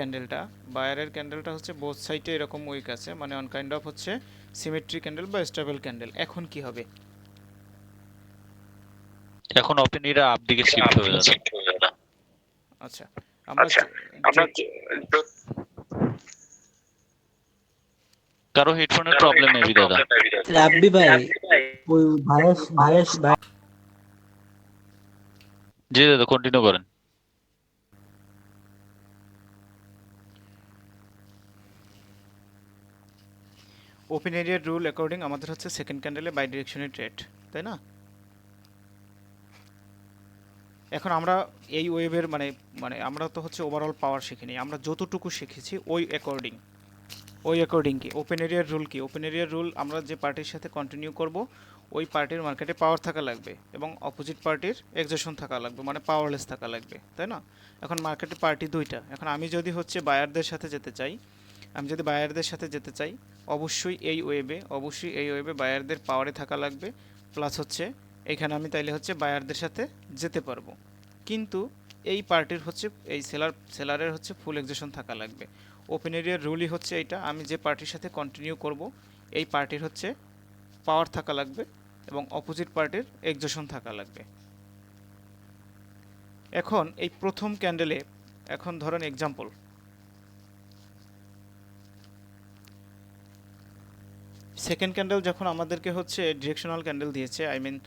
ক্যান্ডেলটা হচ্ছে বোথ সাইডে এরকম উইক আছে, মানে অন কাইন্ড অফ হচ্ছে সিমেট্রি ক্যান্ডেল বা স্টেবল ক্যান্ডেল। এখন কি হবে? এখন ওপেনিরা আপ দিকে শিফট হবে দাদা। আচ্ছা, আমরা কারো হেডফোনের প্রবলেম মেবি দাদা। রাব্বি ভাই, ওই ভাইয়ের জি দাদা, কন্টিনিউ করেন। ওপেন এরিয়ার রুল অ্যাকর্ডিং আমাদের হচ্ছে সেকেন্ড ক্যান্ডেলে বাই ডিরেকশনের ট্রেড, তাই না? এখন আমরা এই ওয়েভের মানে মানে আমরা তো হচ্ছে ওভারঅল পাওয়ার শিখিনি, আমরা যতটুকু শিখেছি ওই অ্যাকর্ডিং কি ওপেন এরিয়ার রুল কি, ওপেন এরিয়ার রুল আমরা যে পার্টির সাথে কন্টিনিউ করব ওই পার্টির মার্কেটে পাওয়ার থাকা লাগবে এবং অপোজিট পার্টির এক্সেশন থাকা লাগবে, মানে পাওয়ারলেস থাকা লাগবে, তাই না? এখন মার্কেটে পার্টি দুইটা, এখন আমি যদি হচ্ছে বায়ারদের সাথে যেতে চাই, অবশ্যই এই ওয়েবে বায়ারদের পাওয়ারে থাকা লাগবে, প্লাস হচ্ছে এখানে আমি তাইলে হচ্ছে বায়ারদের সাথে যেতে পারবো, কিন্তু এই পার্টির হচ্ছে এই সেলারের হচ্ছে ফুল এক্সেশন থাকা লাগবে। ওপেন এরিয়ার রুলই হচ্ছে এইটা, আমি যে পার্টির সাথে কন্টিনিউ করব এই পার্টির হচ্ছে পাওয়ার থাকা লাগবে এবং অপোজিট পার্টির এক্সেশন থাকা লাগবে। এখন এই প্রথম ক্যান্ডেলে, এখন ধরেন এক্সাম্পল, সেকেন্ড ক্যান্ডেল যখন আমাদেরকে হচ্ছে ডিরেকশনাল ক্যান্ডেল দিয়েছে, I mean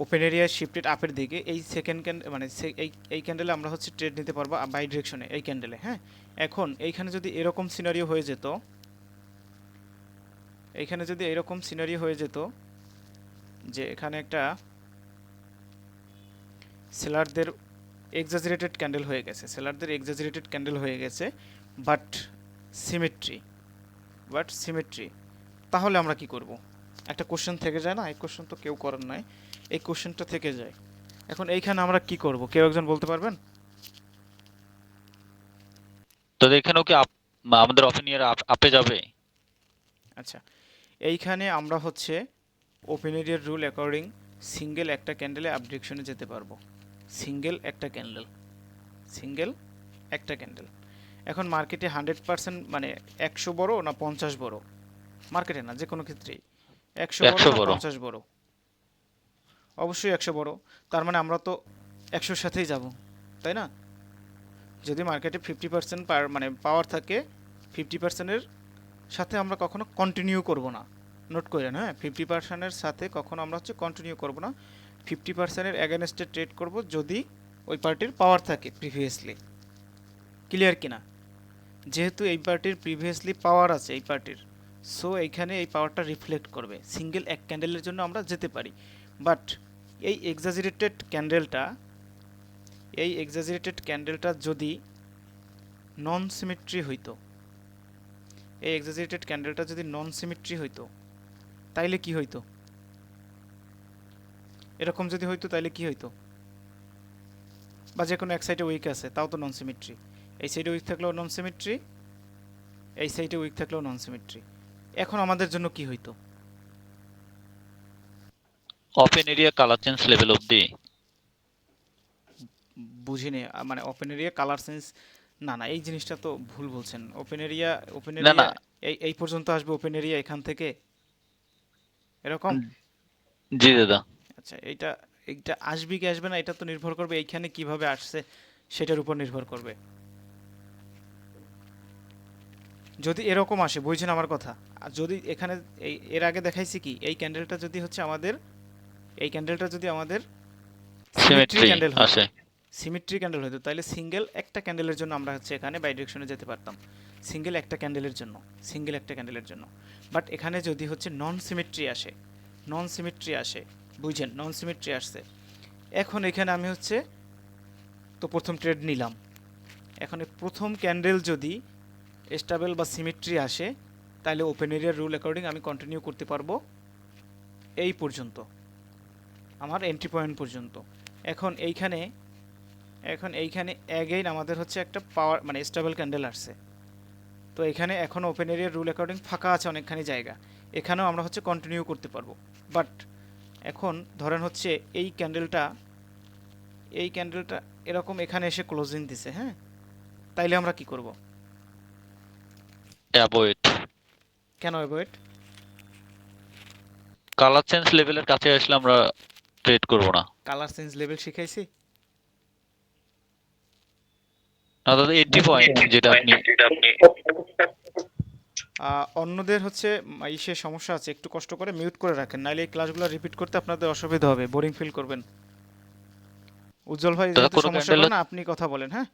open area shifted আপের দিকে, এই সেকেন্ড ক্যান্ডেল মানে এই ক্যান্ডেলে আমরা হচ্ছে ট্রেড নিতে পারবো বাই ডিরেকশনে এই ক্যান্ডেলে। হ্যাঁ, এখন এইখানে যদি এরকম সিনারিও হয়ে যেত, যে এখানে একটা সেলারদের এক্সাজারেটেড ক্যান্ডেল হয়ে গেছে, বাট সিমেট্রি, তাহলে আমরা কি করব? একটা কোশ্চেন থেকে যায় না, এই কোশ্চেন তো কেউ করার নাই, এই কোশ্চেনটা থেকে যায়। এখন এইখানে আমরা কি করব, কেউ একজন বলতে পারবেন? তো এখানেও কি আমাদের ওপেনিয়ার আপে যাবে? আচ্ছা, এইখানে আমরা হচ্ছে ওপেন এরিয়ার রুল অ্যাকর্ডিং সিঙ্গেল একটা ক্যান্ডেলে আপ ডিরেকশনে যেতে পারবো, সিঙ্গেল একটা ক্যান্ডেল। এখন মার্কেটে 100% মানে 100 বড় না 50 বড়, মার্কেটে না যে কোনো ক্ষেত্রেই 100 বড় না 50 বড়? অবশ্যই 100 বড়, তার মানে আমরা তো 100-র সাথেই যাব, তাই না? যদি মার্কেটে 50% মানে পাওয়ার থাকে, 50%-এর সাথে আমরা কখনো কন্টিনিউ করব না, নোট করেন। হ্যাঁ, 50%-এর সাথে কখনো আমরা হচ্ছে কন্টিনিউ করব না, 50%-এর অ্যাগেনস্টে ট্রেড করব যদি ওই পার্টির পাওয়ার থাকে প্রিভিয়াসলি। ক্লিয়ার কিনা? যেহেতু এই পার্টির প্রিভিয়াসলি পাওয়ার আছে এই পার্টির, সো এইখানে এই পাওয়ারটা রিফ্লেক্ট করবে, সিঙ্গেল এক ক্যান্ডেলের জন্য আমরা যেতে পারি। বাট এই এক্সাজারেটেড ক্যান্ডেলটা যদি নন সিমেট্রি হইতো, তাইলে কি হইতো? এরকম যদি হইতো তাইলে কি হইতো? বা যে কোনো এক সাইডে উইক আছে তাও তো নন সিমেট্রি, এই সাইডে উইক থাকলেও নন সিমেট্রি, এই সাইডে উইক থাকলেও নন সিমেট্রি। এখন আমাদের জন্য কি হইতো? Open area colour change level অবধি? বুঝিনি, মানে ওপেন এরিয়া কালার সেন্স, না এই জিনিসটা তো ভুল বলছেন। ওপেন এরিয়া না। এই পর্যন্ত আসবে ওপেন এরিয়া এখান থেকে এরকম? জি দাদা। আচ্ছা, এইটা এইটা আসবে কি আসবে না এটা তো নির্ভর করবে এইখানে কিভাবে আসছে সেটার উপর নির্ভর করবে। যদি এরকম আসে, বুঝছেন আমার কথা? আর যদি এখানে এর আগে দেখাইছি কি, এই ক্যান্ডেলটা যদি হচ্ছে আমাদের, এই ক্যান্ডেলটা যদি আমাদের সিমেট্রি সিমেট্রি ক্যান্ডেল হতো, আসে। সিমেট্রি ক্যান্ডেল হতো, তাহলে সিঙ্গেল একটা ক্যান্ডেলের জন্য আমরা হচ্ছে এখানে বাই ডিরেকশনে যেতে পারতাম, সিঙ্গেল একটা ক্যান্ডেলের জন্য, সিঙ্গেল একটা ক্যান্ডেলের জন্য। বাট এখানে যদি হচ্ছে নন সিমেট্রি আসে, নন সিমেট্রি আসে, বুঝছেন, নন সিমেট্রি আসছে, এখন এখানে আমি হচ্ছে তো প্রথম ট্রেড নিলাম, এখন এই প্রথম ক্যান্ডেল যদি স্টেবল বা সিমেট্রি আসে, তাহলে ওপেন এরিয়ার রুল অ্যাকর্ডিং আমি কন্টিনিউ করতে পারবো এই পর্যন্ত, আমার এন্ট্রি পয়েন্ট পর্যন্ত। এখন এইখানে, এখন এইখানে অ্যাগেইন আমাদের হচ্ছে একটা পাওয়ার মানে স্টেবল ক্যান্ডেল আসছে, তো এখানে এখন ওপেন এরিয়ার রুল অ্যাকর্ডিং ফাঁকা আছে অনেকখানি জায়গা, এখানেও আমরা হচ্ছে কন্টিনিউ করতে পারবো। বাট এখন ধরেন হচ্ছে এই ক্যান্ডেলটা, এই ক্যান্ডেলটা এরকম এখানে এসে ক্লোজিং দিছে, হ্যাঁ, তাইলে আমরা কি করব? অ্যাভয়েড। কেন অ্যাভয়েড? কালার চেঞ্জ লেভেলের কাছে আসলে আমরা ট্রেড করব না। কালার চেঞ্জ লেভেল শিখাইছি? না দাদা, এন্ট্রি পয়েন্ট যেটা আপনি অন্যদের হচ্ছে ইসে সমস্যা আছে, একটু কষ্ট করে মিউট করে রাখেন, নাইলে এই ক্লাসগুলো রিপিট করতে আপনাদের অসুবিধা হবে, বোরিং ফিল করবেন। উজ্জ্বল ভাই দাদা যেহেতু কোনো সমস্যা ক্যান্ডেল করে না, আপনি কথা বলেন, হ্যাঁ।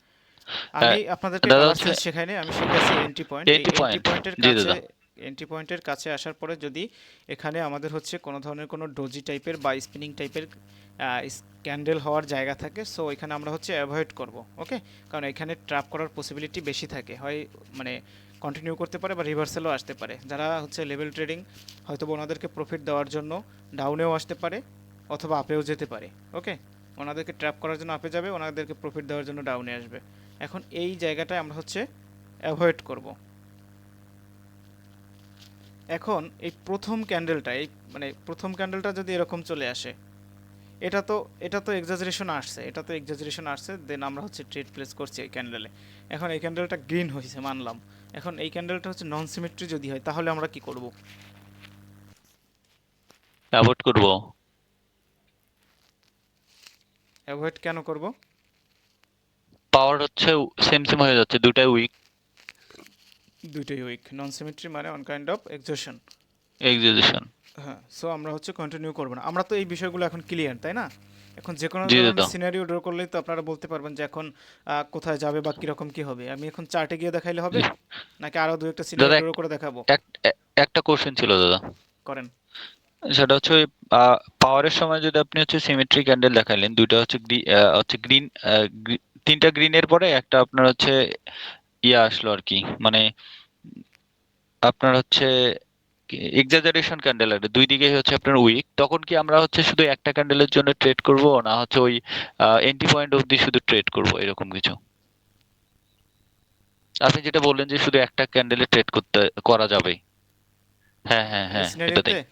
আমি আপনাদেরকে দাদা কালার হচ্ছে চেঞ্জ শেখাইনি, আমি শিখাইছি এন্ট্রি পয়েন্ট। এই এন্ট্রি এন্ট্রি পয়েন্ট। পয়েন্টের জি কাছে, দাদা। এন্ট্রি পয়েন্টের কাছে আসার পরে যদি এখানে আমাদের হচ্ছে কোনো ধরনের কোনো ডোজি টাইপের বা স্পিনিং টাইপের ক্যান্ডেল হওয়ার জায়গা থাকে, সো এখানে আমরা হচ্ছে অ্যাভয়েড করব, ওকে। কারণ এখানে ট্র্যাপ করার পসিবিলিটি বেশি থাকে, হয় মানে কন্টিনিউ করতে পারে বা রিভার্সালও আসতে পারে। যারা হচ্ছে লেভেল ট্রেডিং, হয়তো ওনাদেরকে প্রফিট দেওয়ার জন্য ডাউনেও আসতে পারে অথবা আপেও যেতে পারে, ওকে। ওনাদেরকে ট্র্যাপ করার জন্য আপে যাবে, ওনাদেরকে প্রফিট দেওয়ার জন্য ডাউনে আসবে। এখন এই জায়গাটায় আমরা হচ্ছে অ্যাভয়েড করব। এখন এই প্রথম ক্যান্ডেলটা, এই মানে প্রথম ক্যান্ডেলটা যদি এরকম চলে আসে, এটা তো, এটা তো এক্সাজারেশন আসছে, এটা তো এক্সাজারেশন আসছে, দেন আমরা হচ্ছে ট্রেড প্লেস করছি এই ক্যান্ডেলে। এখন এই ক্যান্ডেলটা গ্রিন হয়েছে মানলাম, এখন এই ক্যান্ডেলটা হচ্ছে নন সিমেট্রি যদি হয়, তাহলে আমরা কি করব? অ্যাভয়েড করব। অ্যাভয়েড কেন করব? পাওয়ার হচ্ছে সেম সেম হয়ে যাচ্ছে, দুটাই উইক। দুইটাই উইক, নন সিমেট্রি মানে ওয়ান কাইন্ড অফ এক্সজশন। এক্সিকিউশন। হ্যাঁ, সো আমরা হচ্ছে কন্টিনিউ করব না। আমরা তো এই বিষয়গুলো এখন ক্লিয়ার, তাই না? এখন যে কোনো জি ধরনের দাদা। সিনারিও ড্র করলেই তো আপনারা বলতে পারবেন যে এখন কোথায় যাবে বা কিরকম কি হবে। আমি এখন চার্টে গিয়ে দেখাইলে হবে, জি নাকি আরো দু একটা দাদা, সিনারিও ড্র করে দেখাবো? একটা কোশ্চেন ছিল দাদা। করেন। সেটা হচ্ছে ওই পাওয়ারের সময় যদি আপনি হচ্ছে সিমেট্রি ক্যান্ডেল দেখাইলেন, দুইটা হচ্ছে হচ্ছে গ্রিন, তিনটা গ্রিনের পরে একটা আপনার হচ্ছে ইয়ে আসলো আর কি, মানে আপনার হচ্ছে এক্সাজারেশন ক্যান্ডেল আর দুই দিকে হচ্ছে আপনার উইক, তখন কি আমরা হচ্ছে শুধু একটা ক্যান্ডেলের জন্য ট্রেড করব, না হচ্ছে ওই এন্ট্রি পয়েন্ট অবধি শুধু ট্রেড করব, এরকম কিছু? আপনি যেটা বললেন যে শুধু একটা ক্যান্ডেলে ট্রেড করতে করা যাবে। হ্যাঁ হ্যাঁ এই হ্যাঁ, সিনারিওতে এটাতেই।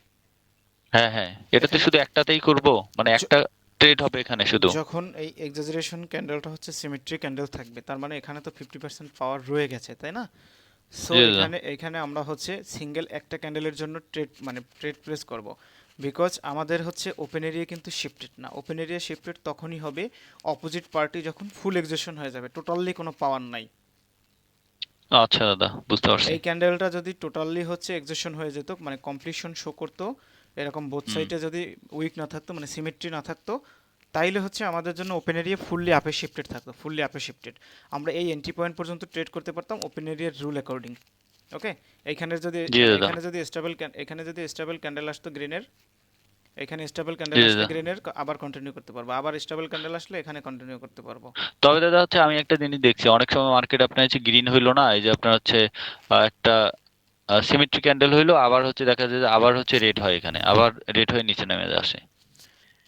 হ্যাঁ হ্যাঁ, এটাতে দেখেন, শুধু একটাতেই করব, মানে একটা ট্রেড হবে এখানে শুধু। যখন এই এক্সাজারেশন ক্যান্ডেলটা হচ্ছে সিমেট্রি ক্যান্ডেল থাকবে, তার মানে এখানে তো 50% পাওয়ার রয়ে গেছে, তাই না? সো জি দাদা। এখানে, এখানে আমরা হচ্ছে সিঙ্গেল একটা ক্যান্ডেলের জন্য ট্রেড মানে ট্রেড প্লেস করব, বিকজ আমাদের হচ্ছে ওপেন এরিয়া কিন্তু শিফটেড না। ওপেন এরিয়া শিফটেড তখনই হবে অপোজিট পার্টি যখন ফুল এক্সজশন হয়ে যাবে, টোটালি কোনো পাওয়ার নাই। আচ্ছা দাদা, বুঝতে পারছি। এই ক্যান্ডেলটা যদি টোটালি হচ্ছে এক্সজশন হয়ে যেত, মানে কমপ্লিশন শো করতো, এরকম বোথ হুম। সাইডে যদি উইক না থাকতো, মানে সিমেট্রি না থাকতো, তাইলে হচ্ছে আমাদের জন্য ওপেন এরিয়া ফুললি আপে শিফটেড থাকতো, ফুললি আপে শিফটেড। আমরা এই এন্ট্রি পয়েন্ট পর্যন্ত ট্রেড করতে পারতাম ওপেন এরিয়ার রুল অ্যাকর্ডিং, ওকে। এইখানে যদি জি মানে দাদা। এখানে যদি স্টেবল ক্যান্ডেল আসতো গ্রিনের, এখানে স্টেবল জি ক্যান্ডেল আসলে দাদা। গ্রিনের আবার কন্টিনিউ করতে পারবো, আবার স্টেবল ক্যান্ডেল আসলে এখানে কন্টিনিউ করতে পারবো। তবে দাদা হচ্ছে আমি একটা জিনিস দেখছি, অনেক সময় মার্কেট আপনার হচ্ছে গ্রিন হইলো না, এই যে আপনার হচ্ছে একটা সিমেট্রি ক্যান্ডেল হইলো, আবার হচ্ছে দেখা যায় যে আবার হচ্ছে রেড হয়, এখানে আবার রেড হয়ে নিচে নেমে আসে।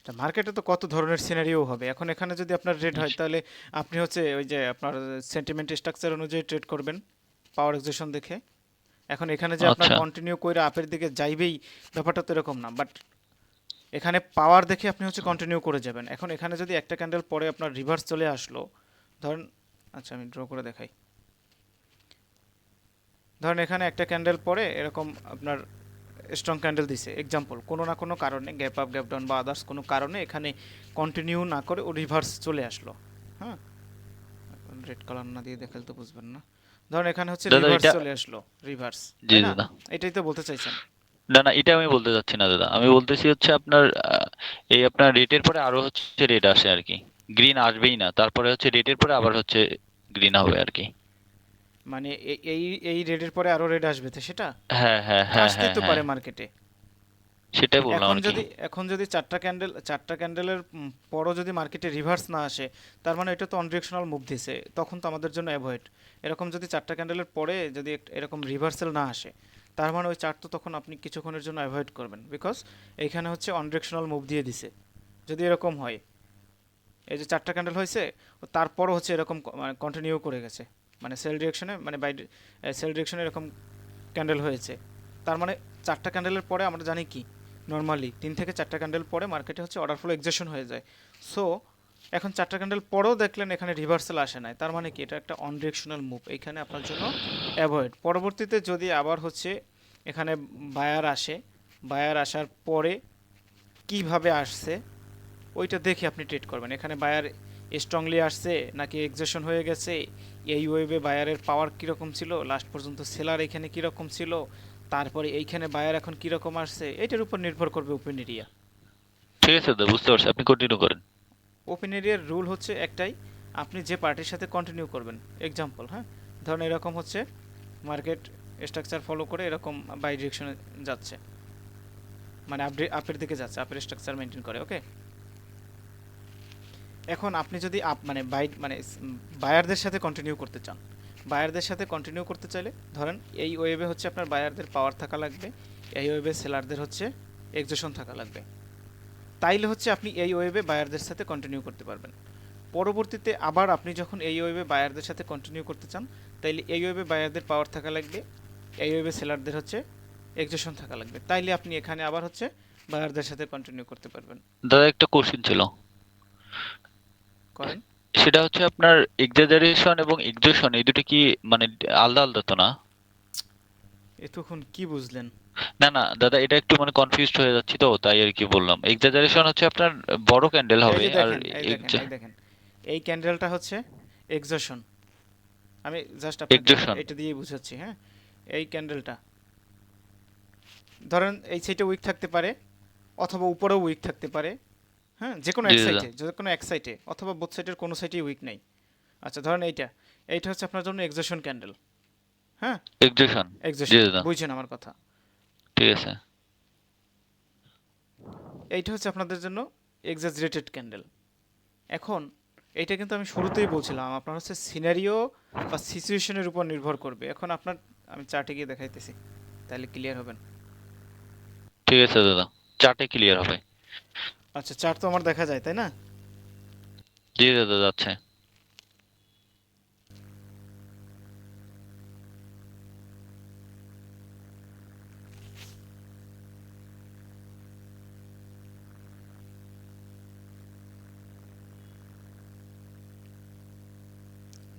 মার্কেটে তো কত ধরনের সিনারিও হবে, এখন এখানে যদি আপনার রেড হয়, তাহলে আপনি হচ্ছে ওই যে আপনার সেন্টিমেন্ট স্ট্রাকচার অনুযায়ী ট্রেড করবেন পাওয়ার এক্সেশন দেখে। এখন এখানে যে আপনার আচ্ছা। কন্টিনিউ করে আপের দিকে যাইবেই, ব্যাপারটা তো এরকম না, বাট এখানে পাওয়ার দেখে আপনি হচ্ছে কন্টিনিউ করে যাবেন। এখন এখানে যদি একটা ক্যান্ডেল পরে আপনার রিভার্স চলে আসলো, ধরেন, আচ্ছা আমি ড্র করে দেখাই, ধরেন এখানে একটা ক্যান্ডেল পরে এরকম আপনার স্ট্রং ক্যান্ডেল দিছে, এক্সাম্পল কোনো না কোনো কারণে গ্যাপ আপ গ্যাপ ডাউন বা আদার্স কোনো কারণে এখানে কন্টিনিউ না করে ও রিভার্স চলে আসলো, হ্যাঁ রেড কালার না দিয়ে দেখালে তো বুঝবেন না। ধরেন এখানে হচ্ছে দাদা রিভার্স এটা চলে আসলো, রিভার্স, জি তাই না? দাদা, এটাই তো বলতে চাইছেন। না না এটা আমি বলতে চাচ্ছি না দাদা, আমি বলতেছি হচ্ছে আপনার এই আপনার রেটের পরে আরো হচ্ছে রেড আসে আর কি, গ্রিন আসবেই না, তারপরে হচ্ছে রেটের পরে আবার হচ্ছে গ্রিন হবে আর কি। মানে এই এই রেডের পরে আরো রেড আসবে তো সেটা হ্যাঁ হ্যাঁ হ্যাঁ আসতেই হ্যাঁ তো হ্যাঁ, পারে মার্কেটে। সেটাই বললাম এখন আর কি। যদি চারটা ক্যান্ডেলের পরও যদি মার্কেটে রিভার্স না আসে, তার মানে এটা তো অনডিরেকশনাল মুভ দিছে, তখন তো আমাদের জন্য অ্যাভয়েড। এরকম যদি চারটা ক্যান্ডেলের পরে যদি এরকম রিভার্সাল না আসে, তার মানে ওই চার্ট তো তখন আপনি কিছুক্ষণের জন্য অ্যাভয়েড করবেন, বিকজ এইখানে হচ্ছে অনডিরেকশনাল মুভ দিয়ে দিছে। যদি এরকম হয়, এই যে চারটা ক্যান্ডেল হয়েছে, তারপরও হচ্ছে এরকম মানে কন্টিনিউ করে গেছে, মানে সেল ডিরেকশনে, মানে বাই সেল ডিরেকশনে এরকম ক্যান্ডেল হয়েছে, তার মানে চারটা ক্যান্ডেলের পরে আমরা জানি কি নর্মালি 3 থেকে 4টা ক্যান্ডেল পরে মার্কেটে হচ্ছে অর্ডার ফ্লো এক্সেশন হয়ে যায়। সো এখন চারটা ক্যান্ডেল পরেও দেখলেন এখানে রিভার্সাল আসে নাই, তার মানে কি এটা একটা অন ডিরেকশনাল মুভ, এইখানে আপনার জন্য অ্যাভয়েড। পরবর্তীতে যদি আবার হচ্ছে এখানে বায়ার আসে, বায়ার আসার পরে কিভাবে আসছে ওইটা দেখে আপনি ট্রেড করবেন। এখানে বায়ার স্ট্রংলি আসছে নাকি এক্সেশন হয়ে গেছে, এই ওয়েভে বায়ারের পাওয়ার কীরকম ছিল, লাস্ট পর্যন্ত সেলার এখানে কীরকম ছিল, তারপরে এইখানে বায়ার এখন কীরকম আসছে, এটার উপর নির্ভর করবে ওপেন এরিয়া। ঠিক আছে দাদা, বুঝতে পারছি, আপনি কন্টিনিউ করেন। ওপেন এরিয়ার রুল হচ্ছে একটাই, আপনি যে পার্টির সাথে কন্টিনিউ করবেন। এক্সাম্পল, হ্যাঁ ধরুন এরকম হচ্ছে মার্কেট স্ট্রাকচার ফলো করে এরকম বাই ডিরেকশনে যাচ্ছে, মানে আপের দিকে যাচ্ছে, আপের স্ট্রাকচার মেনটেন করে, ওকে। এখন আপনি যদি মানে বায়ারদের সাথে কন্টিনিউ করতে চান, বায়ারদের সাথে কন্টিনিউ করতে চাইলে ধরেন এই ওয়েবে হচ্ছে আপনার বায়ারদের পাওয়ার থাকা লাগবে, এই ওয়েবে সেলারদের হচ্ছে এক্সেশন থাকা লাগবে, তাইলে হচ্ছে আপনি এই ওয়েবে বায়ারদের সাথে কন্টিনিউ করতে পারবেন। পরবর্তীতে আবার আপনি যখন এই ওয়েবে বায়ারদের সাথে কন্টিনিউ করতে চান, তাইলে এই ওয়েবে বায়ারদের পাওয়ার থাকা লাগবে, এই ওয়েবে সেলারদের হচ্ছে এক্সেশন থাকা লাগবে, তাইলে আপনি এখানে আবার হচ্ছে বায়ারদের সাথে কন্টিনিউ করতে পারবেন। দাদা একটা কোশ্চেন ছিল, করেন। সেটা হচ্ছে আপনার এক্সাজারেশন এবং এক্সজশন এই দুটো কি মানে আলাদা আলাদা তো না? এতক্ষণ কি বুঝলেন? না না দাদা, এটা একটু মানে কনফিউজড হয়ে যাচ্ছি তো, তাই আর কি বললাম। এক্সাজারেশন হচ্ছে আপনার বড় ক্যান্ডেল এই হবে, যে আর দেখেন, এই দেখেন এই ক্যান্ডেলটা হচ্ছে এক্সজশন, আমি জাস্ট আপনাকে এক্সজশন। এটা দিয়ে বুঝাচ্ছি, হ্যাঁ। এই ক্যান্ডেলটা ধরেন এই সাইডে উইক থাকতে পারে, অথবা উপরেও উইক থাকতে পারে, হ্যাঁ যে কোনো জি এক দাদা, সাইডে, যে কোনো এক সাইডে, অথবা বোথ সাইডের কোনো সাইডেই উইক নাই। আচ্ছা ধরেন এইটা হচ্ছে আপনার জন্য এক্সজশন ক্যান্ডেল, হ্যাঁ এক্সজশন। জি এক্সজশন, দাদা, বুঝছেন আমার কথা? ঠিক আছে। এইটা হচ্ছে আপনাদের জন্য এক্সাজারেটেড ক্যান্ডেল। এখন এইটা কিন্তু আমি শুরুতেই বলছিলাম আপনার হচ্ছে সিনারিও বা সিচুয়েশনের উপর নির্ভর করবে। এখন আপনার আমি চার্টে গিয়ে দেখাইতেছি, তাহলে ক্লিয়ার হবেন। ঠিক আছে দাদা, চার্টে ক্লিয়ার হবে। আচ্ছা চার্ট তো আমার দেখা যায় তাই না? জি দাদা যাচ্ছে।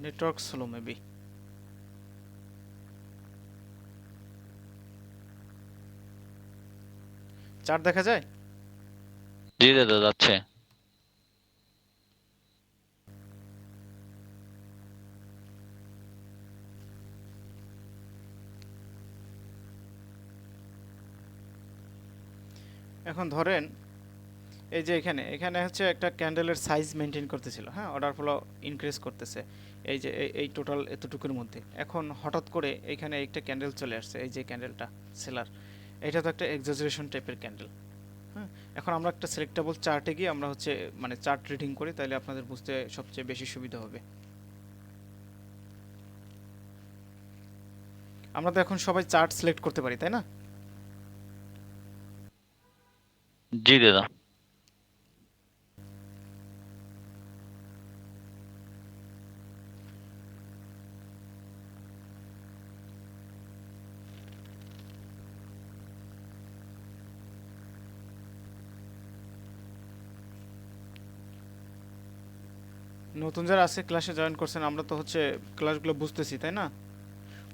Network slow maybe. চার্ট দেখা যায়? জি দাদা যাচ্ছে। এখন ধরেন এই যে এখানে এখানে হচ্ছে একটা ক্যান্ডেলের সাইজ মেনটেন করতেছিল, হ্যাঁ অর্ডার ফ্লো ইনক্রিজ করতেছে, এই যে এই টোটাল এতটুকুর মধ্যে। এখন হঠাৎ করে এখানে একটা ক্যান্ডেল চলে আসছে, এই যে ক্যান্ডেলটা সেলার, এটা তো একটা এক্সাজারেশন টাইপের ক্যান্ডেল, হ্যাঁ। এখন আমরা একটা সিলেক্টেবল চার্টে গিয়ে আমরা হচ্ছে মানে চার্ট রিডিং করি, তাহলে আপনাদের বুঝতে সবচেয়ে বেশি সুবিধা হবে। আমরা তো এখন সবাই চার্ট সিলেক্ট করতে পারি তাই না? জি দাদা, নতুন যারা আছে ক্লাসে জয়েন করছেন, আমরা তো হচ্ছে ক্লাসগুলো বুঝতেছি তাই না?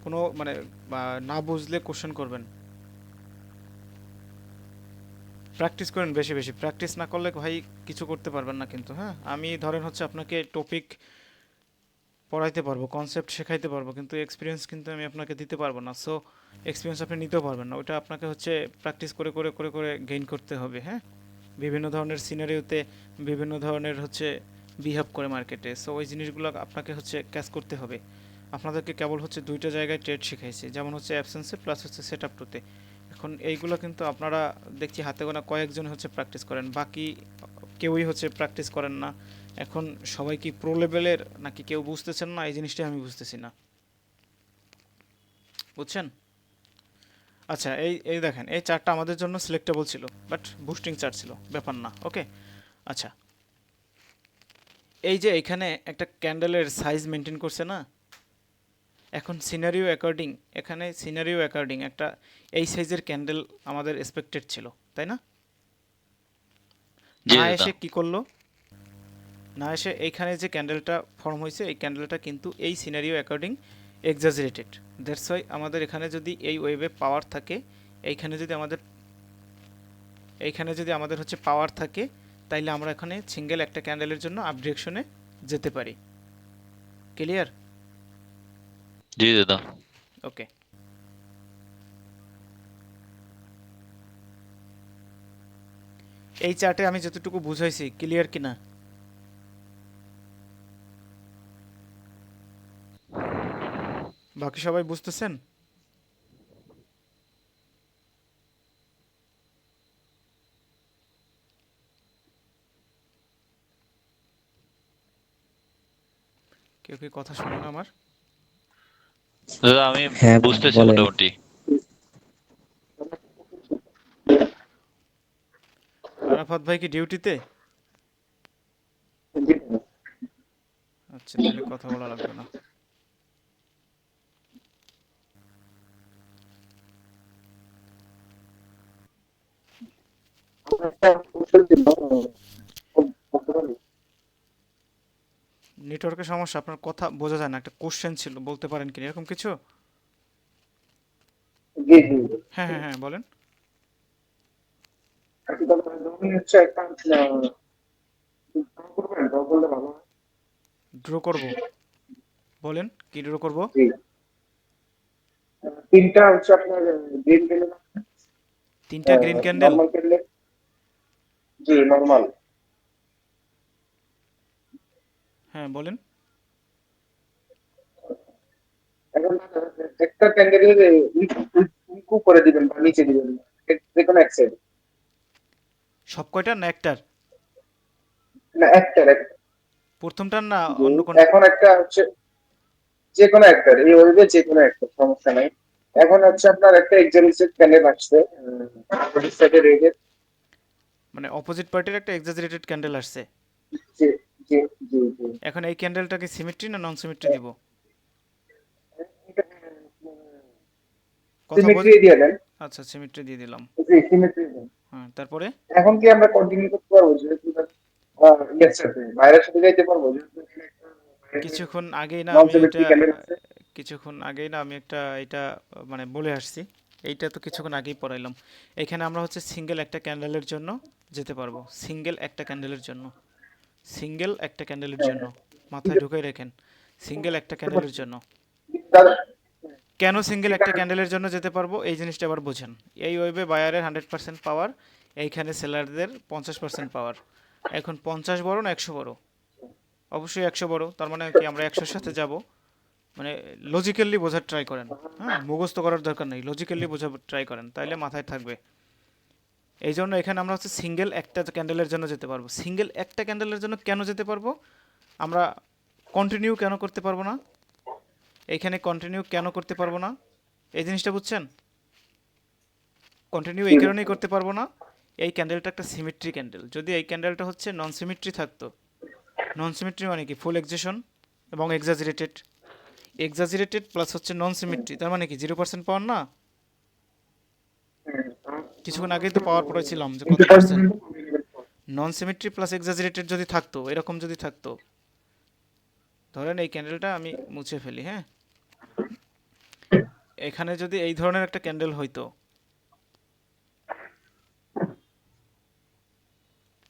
কোনো মানে না বুঝলে কোশ্চেন করবেন। প্র্যাকটিস করেন বেশি বেশি। প্র্যাকটিস না করলে ভাই কিছু করতে পারবেন না কিন্তু, হ্যাঁ। আমি ধরেন হচ্ছে আপনাকে টপিক পড়াইতে পারবো, কনসেপ্ট শেখাইতে পারবো, কিন্তু এক্সপিরিয়েন্স কিন্তু আমি আপনাকে দিতে পারবো না। সো এক্সপিরিয়েন্স আপনি নিতেও পারবেন না, ওটা আপনাকে হচ্ছে প্র্যাকটিস করে করে করে করে গেইন করতে হবে, হ্যাঁ। বিভিন্ন ধরনের সিনারিওতে বিভিন্ন ধরনের হচ্ছে বিহেভ করে মার্কেটে, সো ওই জিনিসগুলো আপনাকে হচ্ছে ক্যাচ করতে হবে। আপনাদেরকে কেবল হচ্ছে দুইটা জায়গায় ট্রেড শিখাইছি, যেমন হচ্ছে অ্যাবসেন্সে প্লাস হচ্ছে সেট আপ টুতে। এখন এইগুলো কিন্তু আপনারা দেখছি হাতে গোনা কয়েকজন হচ্ছে প্র্যাকটিস করেন, বাকি কেউই হচ্ছে প্র্যাকটিস করেন না। এখন সবাই কি প্রো লেভেলের নাকি কেউ বুঝতেছেন না, এই জিনিসটাই আমি বুঝতেছি না, বুঝছেন? আচ্ছা, এই এই দেখেন, এই চার্টটা আমাদের জন্য সিলেক্টেবল ছিল, বাট বুস্টিং চার্ট ছিল, ব্যাপার না, ওকে। আচ্ছা, এই যে এখানে একটা ক্যান্ডেলের সাইজ মেনটেন করছে না, এখন সিনারিও অ্যাকর্ডিং, এখানে সিনারিও অ্যাকর্ডিং একটা এই সাইজের ক্যান্ডেল আমাদের এক্সপেক্টেড ছিল, তাই না? জি না দাদা। এসে কি করলো, না এসে এইখানে যে ক্যান্ডেলটা ফর্ম হয়েছে, এই ক্যান্ডেলটা কিন্তু এই scenario according exaggerated. That's why আমাদের এখানে যদি এই ওয়েবে পাওয়ার থাকে, এইখানে যদি আমাদের হচ্ছে পাওয়ার থাকে, তাইলে আমরা এখানে সিঙ্গেল একটা ক্যান্ডেলের জন্য আপ ডিরেকশনে যেতে পারি। ক্লিয়ার? জি দাদা। ওকে। এই চার্টে আমি যতটুকু বুঝাইছি ক্লিয়ার কিনা? বাকি সবাই বুঝতেছেন? কেউ কি কথা শোনেন আমার? দাদা আমি হ্যাঁ বুঝতেছি বলেন। মোটামুটি। আরাফাত ভাই কি ডিউটিতে? আচ্ছা, তাহলে কথা বলা লাগবে না। নেটওয়ার্কের সমস্যা, আপনার কথা বোঝা যায় না, একটা কোশ্চেন ছিল, বলতে পারেন কি এরকম কিছু? হ্যাঁ হ্যাঁ হ্যাঁ, বলেন। ড্র করব? বলেন কি ড্র করব? তিনটা গ্রিন ক্যান্ডেল? হ্যাঁ বলেন। সব কয়টা না একটার? প্রথমটার না অন্য কোন? মানে অপোজিট পার্টির একটা এক্সাজারেটেড ক্যান্ডেল আসছে। এখন এই ক্যান্ডেলটাকে সিমেট্রি না নন সিমেট্রি দিব? কথা বল। আচ্ছা, সিমেট্রি দিয়ে দিলাম। হ্যাঁ, তারপরে কিছুক্ষণ আগেই না আমি এটা কিছুক্ষণ আগেই না আমি একটা এটা মানে বলে আসছি। এইটা তো কিছুক্ষণ আগেই পড়াইলাম। এখানে আমরা হচ্ছে সিঙ্গেল একটা ক্যান্ডেলের জন্য যেতে পারবো, সিঙ্গেল একটা ক্যান্ডেলের জন্য, সিঙ্গেল একটা ক্যান্ডেলের জন্য মাথায় ঢুকাই রাখেন, সিঙ্গেল একটা ক্যান্ডেলের জন্য। কেন সিঙ্গেল একটা ক্যান্ডেলের জন্য যেতে পারবো এই জিনিসটা আবার বোঝেন। এই ওয়েবে বায়ারের 100% পাওয়ার, এইখানে সেলারদের 50% পাওয়ার। এখন 50 বড় না 100 বড়? অবশ্যই 100 বড়, তার মানে কি আমরা 100-র সাথে যাব? মানে লজিক্যালি বোঝার ট্রাই করেন, হ্যাঁ, মুখস্থ করার দরকার নেই, লজিক্যালি বোঝার ট্রাই করেন, তাইলে মাথায় থাকবে। এই জন্য এখানে আমরা হচ্ছে সিঙ্গেল একটা ক্যান্ডেলের জন্য যেতে পারবো। সিঙ্গেল একটা ক্যান্ডেলের জন্য কেন যেতে পারবো? আমরা কন্টিনিউ কেন করতে পারবো না? এইখানে কন্টিনিউ কেন করতে পারবো না এই জিনিসটা বুঝছেন? কন্টিনিউ এই কারণেই করতে পারবো না, এই ক্যান্ডেলটা একটা সিমেট্রি ক্যান্ডেল। যদি এই ক্যান্ডেলটা হচ্ছে নন সিমেট্রি থাকতো, নন সিমেট্রি মানে কি ফুল এক্সেশন এবং এক্সাজারেটেড, এক্সাজারেটেড প্লাস হচ্ছে নন সিমেট্রি, তার মানে কি 0% পাওয়ার না? কিছুক্ষণ আগেই তো পাওয়ার পড়েছিলাম যে কত পার্সেন্ট। নন সিমেট্রি প্লাস এক্সাজারেটেড যদি থাকতো, এরকম যদি থাকতো, ধরেন এই ক্যান্ডেলটা আমি মুছে ফেলি, হ্যাঁ, এখানে যদি এই ধরনের একটা ক্যান্ডেল হইতো,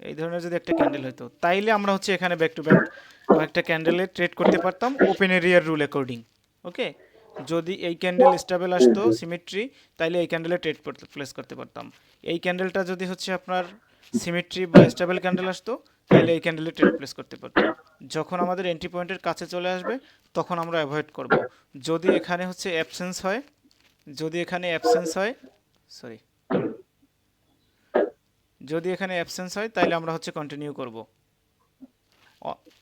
এই ধরনের যদি একটা ক্যান্ডেল হতো, তাইলে আমরা হচ্ছে এখানে ব্যাক টু ব্যাক কয়েকটা ক্যান্ডেলে ট্রেড করতে পারতাম ওপেন এরিয়ার রুল অ্যাকর্ডিং। ওকে, যদি এই ক্যান্ডেল স্টেবল আসতো সিমেট্রি, তাইলে এই ক্যান্ডেলে ট্রেড প্লেস করতে পারতাম। এই ক্যান্ডেলটা যদি হচ্ছে আপনার সিমেট্রি বা স্টেবল ক্যান্ডেল আসতো, তাহলে এই ক্যান্ডেলে ট্রেড প্লেস করতে পারতাম। যখন আমাদের এন্ট্রি পয়েন্টের কাছে চলে আসবে তখন আমরা অ্যাভয়েড করব। যদি এখানে হচ্ছে অ্যাবসেন্স হয়, যদি এখানে অ্যাবসেন্স হয়, সরি, যদি এখানে অ্যাবসেন্স হয় তাহলে আমরা হচ্ছে কন্টিনিউ করব,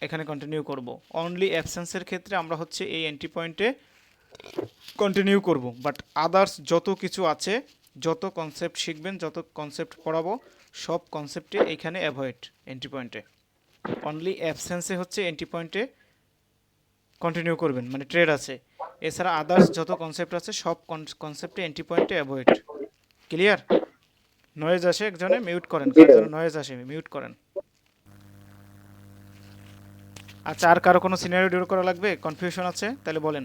এখানে কন্টিনিউ করব। অনলি অ্যাবসেন্সের ক্ষেত্রে আমরা হচ্ছে এই এন্ট্রি পয়েন্টে কন্টিনিউ করব, বাট আদার্স যত কিছু আছে, যত কনসেপ্ট শিখবেন, যত কনসেপ্ট পড়াবো, সব কনসেপ্টে এইখানে অ্যাভয়েড এন্ট্রি পয়েন্টে। অনলি অ্যাবসেন্সে হচ্ছে এন্ট্রি পয়েন্টে কন্টিনিউ করবেন, মানে ট্রেড আছে। এছাড়া আদার্স যত কনসেপ্ট আছে সব কনসেপ্টে এন্ট্রি পয়েন্টে অ্যাভয়েড। ক্লিয়ার? নয়েজ আসে একজনে, মিউট করেন, কার যেন নয়েজ আসে মিউট করেন। আচ্ছা, আর কারো কোনো সিনারিও ডিউর করা লাগবে, কনফিউশন আছে তাহলে বলেন।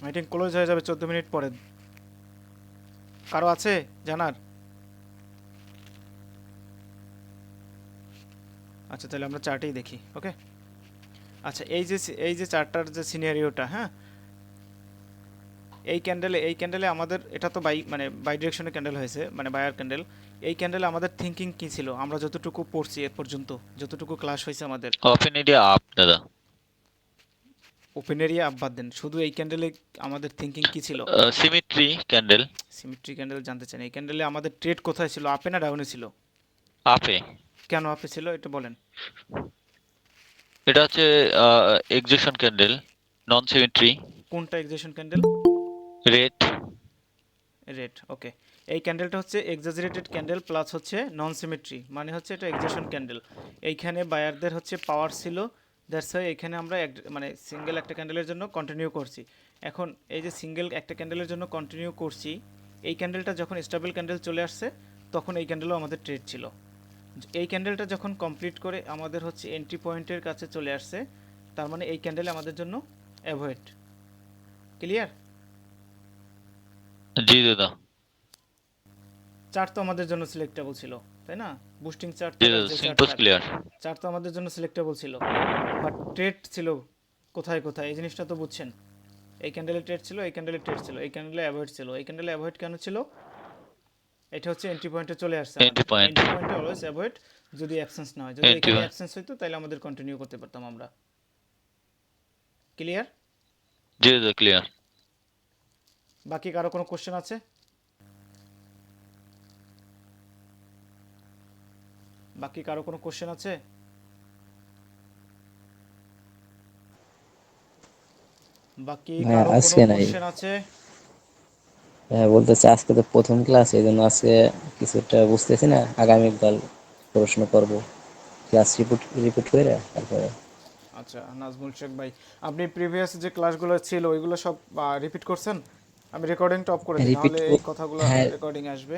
মিটিং ক্লোজ হয়ে যাবে 14 মিনিট পরে। কারো আছে জানার? আচ্ছা, তাহলে আমরা চার্টেই দেখি। ওকে, আচ্ছা, এই যে চার্টটার যে সিনারিওটা, হ্যাঁ, এই ক্যান্ডেলে আমাদের এটা তো মানে বাই ডিরেকশনে ক্যান্ডেল হয়েছে, মানে বায়ার ক্যান্ডেল। এই ক্যান্ডেলে আমাদের থিঙ্কিং কি ছিল, আমরা যতটুকু পড়ছি এ পর্যন্ত, যতটুকু ক্লাস হয়েছে আমাদের। ওপেন এরিয়া আপ দাদা। ওপেন এরিয়া আপ বাদ দেন, শুধু এই ক্যান্ডেলে আমাদের থিঙ্কিং কি ছিল? Symmetry candle. সিমেট্রি ক্যান্ডেল জানতে চান? এই ক্যান্ডেলে আমাদের ট্রেড কোথায় ছিল, আপে না ডাউনে ছিল? আপে। কেন আপে ছিল এটা বলেন। এটা হচ্ছে এক্সিশন ক্যান্ডেল, নন সিমেট্রি। কোনটা এক্সেশন ক্যান্ডেল? রেড। রেড, ওকে। এই ক্যান্ডেলটা হচ্ছে এক্সাজারেটেড ক্যান্ডেল প্লাস হচ্ছে নন সিমেট্রি, মানে হচ্ছে এটা এক্সেশন ক্যান্ডেল। এইখানে বায়ারদের হচ্ছে পাওয়ার ছিল, দ্যাটস ওয়াই এখানে আমরা মানে সিঙ্গেল একটা ক্যান্ডেলের জন্য কন্টিনিউ করছি। এখন এই যে সিঙ্গেল একটা ক্যান্ডেলের জন্য কন্টিনিউ করছি, এই ক্যান্ডেলটা যখন স্টেবল ক্যান্ডেল চলে আসছে তখন এই ক্যান্ডেলও আমাদের ট্রেড ছিল। এই ক্যান্ডেলটা যখন কমপ্লিট করে আমাদের হচ্ছে এন্ট্রি পয়েন্টের কাছে চলে আসছে, তার মানে এই ক্যান্ডেল আমাদের জন্য অ্যাভয়েড। ক্লিয়ার? জি দাদা। চার্ট তো আমাদের জন্য সিলেক্টেবল ছিল, তাই না? বুস্টিং চার্ট, জি দাদা, সিম্পল ক্লিয়ার। চার্ট তো আমাদের জন্য সিলেক্টেবল ছিল, বাট ট্রেড ছিল কোথায় কোথায়, এই জিনিসটা তো বুঝছেন। এই ক্যান্ডেলে ট্রেড ছিল, এই ক্যান্ডেলে ট্রেড ছিল, এই ক্যান্ডেলে অ্যাভয়েড ছিল। এই ক্যান্ডেলে অ্যাভয়েড কেন ছিল? এটা হচ্ছে এন্ট্রি পয়েন্টে চলে আসছে। Entry point. এন্ট্রি পয়েন্টে অলওয়েজ অ্যাভয়েড, যদি অ্যাবসেন্স না হয়। যদি Entry এখানে point. অ্যাবসেন্স হইতো তাহলে আমাদের কন্টিনিউ করতে পারতাম আমরা। ক্লিয়ার? জি দাদা, ক্লিয়ার। বাকি কারো কোনো কোশ্চেন আছে? বাকি কারো কোনো কোশ্চেন আছে? বাকি হ্যাঁ, কারো কোনো আজকে নাই। কোশ্চেন আছে? হ্যাঁ, বলতেছে আজকে তো প্রথম ক্লাস, এই জন্য আজকে কিছুটা বুঝতেছি না, আগামীকাল পড়াশোনা করব, ক্লাস রিপোর্ট রিপোর্ট করে তারপরে। আচ্ছা, নাজমুল শেখ ভাই, আপনি প্রিভিয়াস যে ক্লাসগুলো ছিল ওইগুলো সব রিপিট করছেন? আমি রেকর্ডিংটা অফ করে দিই, রিপিট, নাহলে এই কথাগুলো হ্যাঁ রেকর্ডিং আসবে।